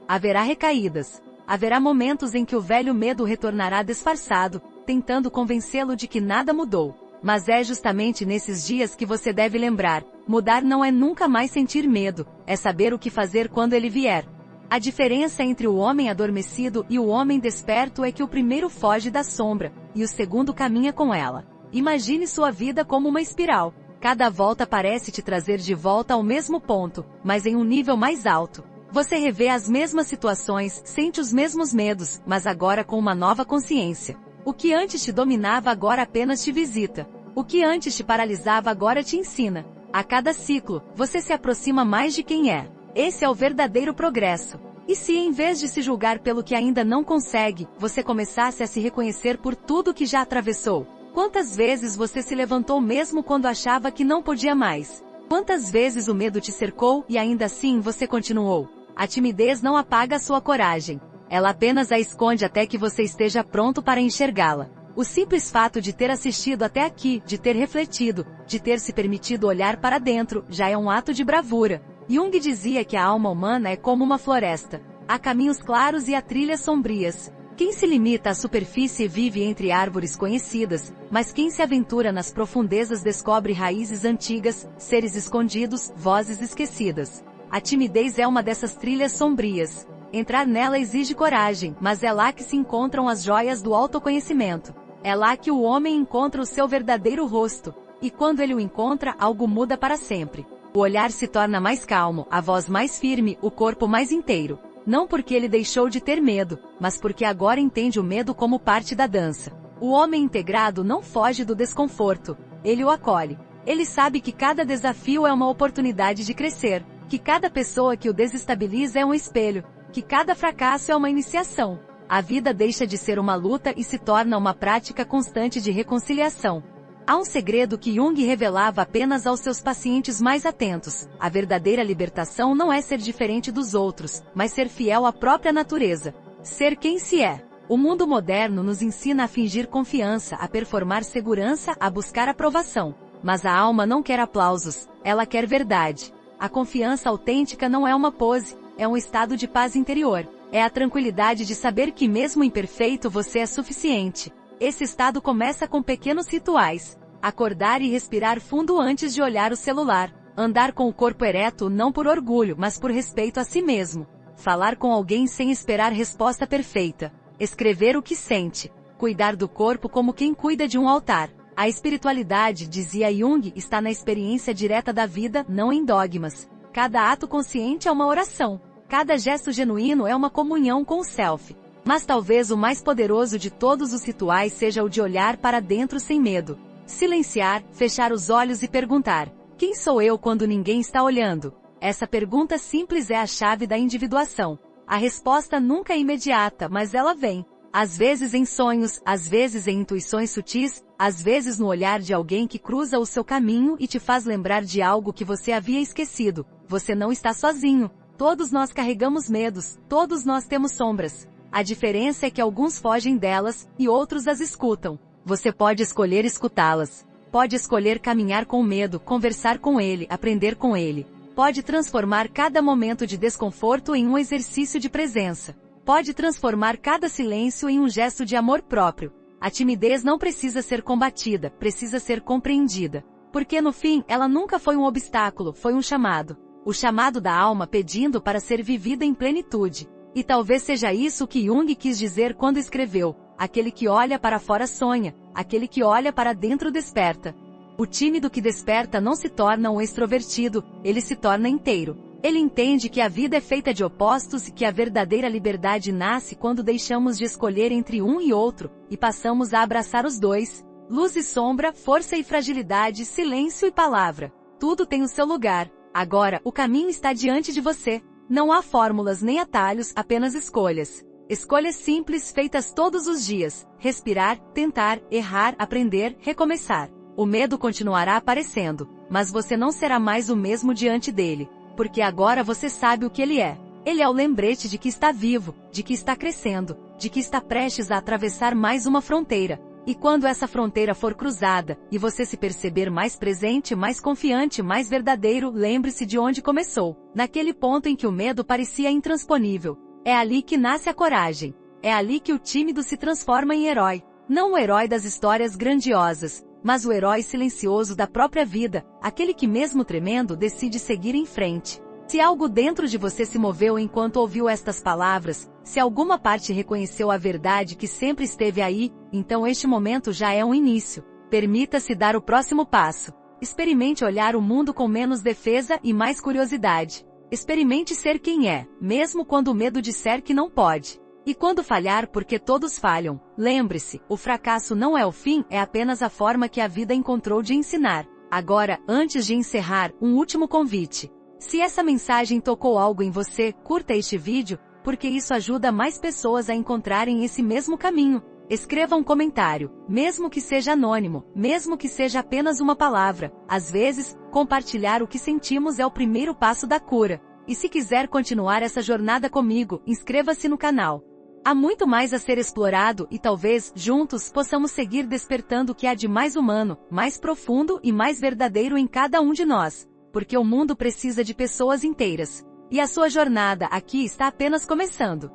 A: Haverá recaídas. Haverá momentos em que o velho medo retornará disfarçado, tentando convencê-lo de que nada mudou. Mas é justamente nesses dias que você deve lembrar: mudar não é nunca mais sentir medo, é saber o que fazer quando ele vier. A diferença entre o homem adormecido e o homem desperto é que o primeiro foge da sombra, e o segundo caminha com ela. Imagine sua vida como uma espiral. Cada volta parece te trazer de volta ao mesmo ponto, mas em um nível mais alto. Você revê as mesmas situações, sente os mesmos medos, mas agora com uma nova consciência. O que antes te dominava agora apenas te visita. O que antes te paralisava agora te ensina. A cada ciclo, você se aproxima mais de quem é. Esse é o verdadeiro progresso. E se em vez de se julgar pelo que ainda não consegue, você começasse a se reconhecer por tudo que já atravessou? Quantas vezes você se levantou mesmo quando achava que não podia mais? Quantas vezes o medo te cercou e ainda assim você continuou? A timidez não apaga a sua coragem. Ela apenas a esconde até que você esteja pronto para enxergá-la. O simples fato de ter assistido até aqui, de ter refletido, de ter se permitido olhar para dentro, já é um ato de bravura. Jung dizia que a alma humana é como uma floresta. Há caminhos claros e há trilhas sombrias. Quem se limita à superfície vive entre árvores conhecidas, mas quem se aventura nas profundezas descobre raízes antigas, seres escondidos, vozes esquecidas. A timidez é uma dessas trilhas sombrias. Entrar nela exige coragem, mas é lá que se encontram as joias do autoconhecimento. É lá que o homem encontra o seu verdadeiro rosto. E quando ele o encontra, algo muda para sempre. O olhar se torna mais calmo, a voz mais firme, o corpo mais inteiro. Não porque ele deixou de ter medo, mas porque agora entende o medo como parte da dança. O homem integrado não foge do desconforto, ele o acolhe. Ele sabe que cada desafio é uma oportunidade de crescer, que cada pessoa que o desestabiliza é um espelho, que cada fracasso é uma iniciação. A vida deixa de ser uma luta e se torna uma prática constante de reconciliação. Há um segredo que Jung revelava apenas aos seus pacientes mais atentos: a verdadeira libertação não é ser diferente dos outros, mas ser fiel à própria natureza. Ser quem se é. O mundo moderno nos ensina a fingir confiança, a performar segurança, a buscar aprovação. Mas a alma não quer aplausos, ela quer verdade. A confiança autêntica não é uma pose, é um estado de paz interior. É a tranquilidade de saber que mesmo imperfeito você é suficiente. Esse estado começa com pequenos rituais. Acordar e respirar fundo antes de olhar o celular. Andar com o corpo ereto não por orgulho, mas por respeito a si mesmo. Falar com alguém sem esperar resposta perfeita. Escrever o que sente. Cuidar do corpo como quem cuida de um altar. A espiritualidade, dizia Jung, está na experiência direta da vida, não em dogmas. Cada ato consciente é uma oração. Cada gesto genuíno é uma comunhão com o self. Mas talvez o mais poderoso de todos os rituais seja o de olhar para dentro sem medo. Silenciar, fechar os olhos e perguntar: quem sou eu quando ninguém está olhando? Essa pergunta simples é a chave da individuação. A resposta nunca é imediata, mas ela vem. Às vezes em sonhos, às vezes em intuições sutis, às vezes no olhar de alguém que cruza o seu caminho e te faz lembrar de algo que você havia esquecido. Você não está sozinho. Todos nós carregamos medos, todos nós temos sombras. A diferença é que alguns fogem delas, e outros as escutam. Você pode escolher escutá-las. Pode escolher caminhar com medo, conversar com ele, aprender com ele. Pode transformar cada momento de desconforto em um exercício de presença. Pode transformar cada silêncio em um gesto de amor próprio. A timidez não precisa ser combatida, precisa ser compreendida. Porque no fim, ela nunca foi um obstáculo, foi um chamado. O chamado da alma pedindo para ser vivida em plenitude. E talvez seja isso que Jung quis dizer quando escreveu: aquele que olha para fora sonha, aquele que olha para dentro desperta. O tímido que desperta não se torna um extrovertido, ele se torna inteiro. Ele entende que a vida é feita de opostos e que a verdadeira liberdade nasce quando deixamos de escolher entre um e outro, e passamos a abraçar os dois. Luz e sombra, força e fragilidade, silêncio e palavra. Tudo tem o seu lugar. Agora, o caminho está diante de você. Não há fórmulas nem atalhos, apenas escolhas. Escolhas simples feitas todos os dias. Respirar, tentar, errar, aprender, recomeçar. O medo continuará aparecendo, mas você não será mais o mesmo diante dele, porque agora você sabe o que ele é. Ele é o lembrete de que está vivo, de que está crescendo, de que está prestes a atravessar mais uma fronteira. E quando essa fronteira for cruzada, e você se perceber mais presente, mais confiante, mais verdadeiro, lembre-se de onde começou. Naquele ponto em que o medo parecia intransponível. É ali que nasce a coragem. É ali que o tímido se transforma em herói. Não o herói das histórias grandiosas, mas o herói silencioso da própria vida, aquele que mesmo tremendo decide seguir em frente. Se algo dentro de você se moveu enquanto ouviu estas palavras, se alguma parte reconheceu a verdade que sempre esteve aí, então este momento já é um início. Permita-se dar o próximo passo. Experimente olhar o mundo com menos defesa e mais curiosidade. Experimente ser quem é, mesmo quando o medo disser que não pode. E quando falhar, porque todos falham, lembre-se, o fracasso não é o fim, é apenas a forma que a vida encontrou de ensinar. Agora, antes de encerrar, um último convite. Se essa mensagem tocou algo em você, curta este vídeo, porque isso ajuda mais pessoas a encontrarem esse mesmo caminho. Escreva um comentário, mesmo que seja anônimo, mesmo que seja apenas uma palavra. Às vezes, compartilhar o que sentimos é o primeiro passo da cura. E se quiser continuar essa jornada comigo, inscreva-se no canal. Há muito mais a ser explorado e talvez, juntos, possamos seguir despertando o que há de mais humano, mais profundo e mais verdadeiro em cada um de nós. Porque o mundo precisa de pessoas inteiras. E a sua jornada aqui está apenas começando.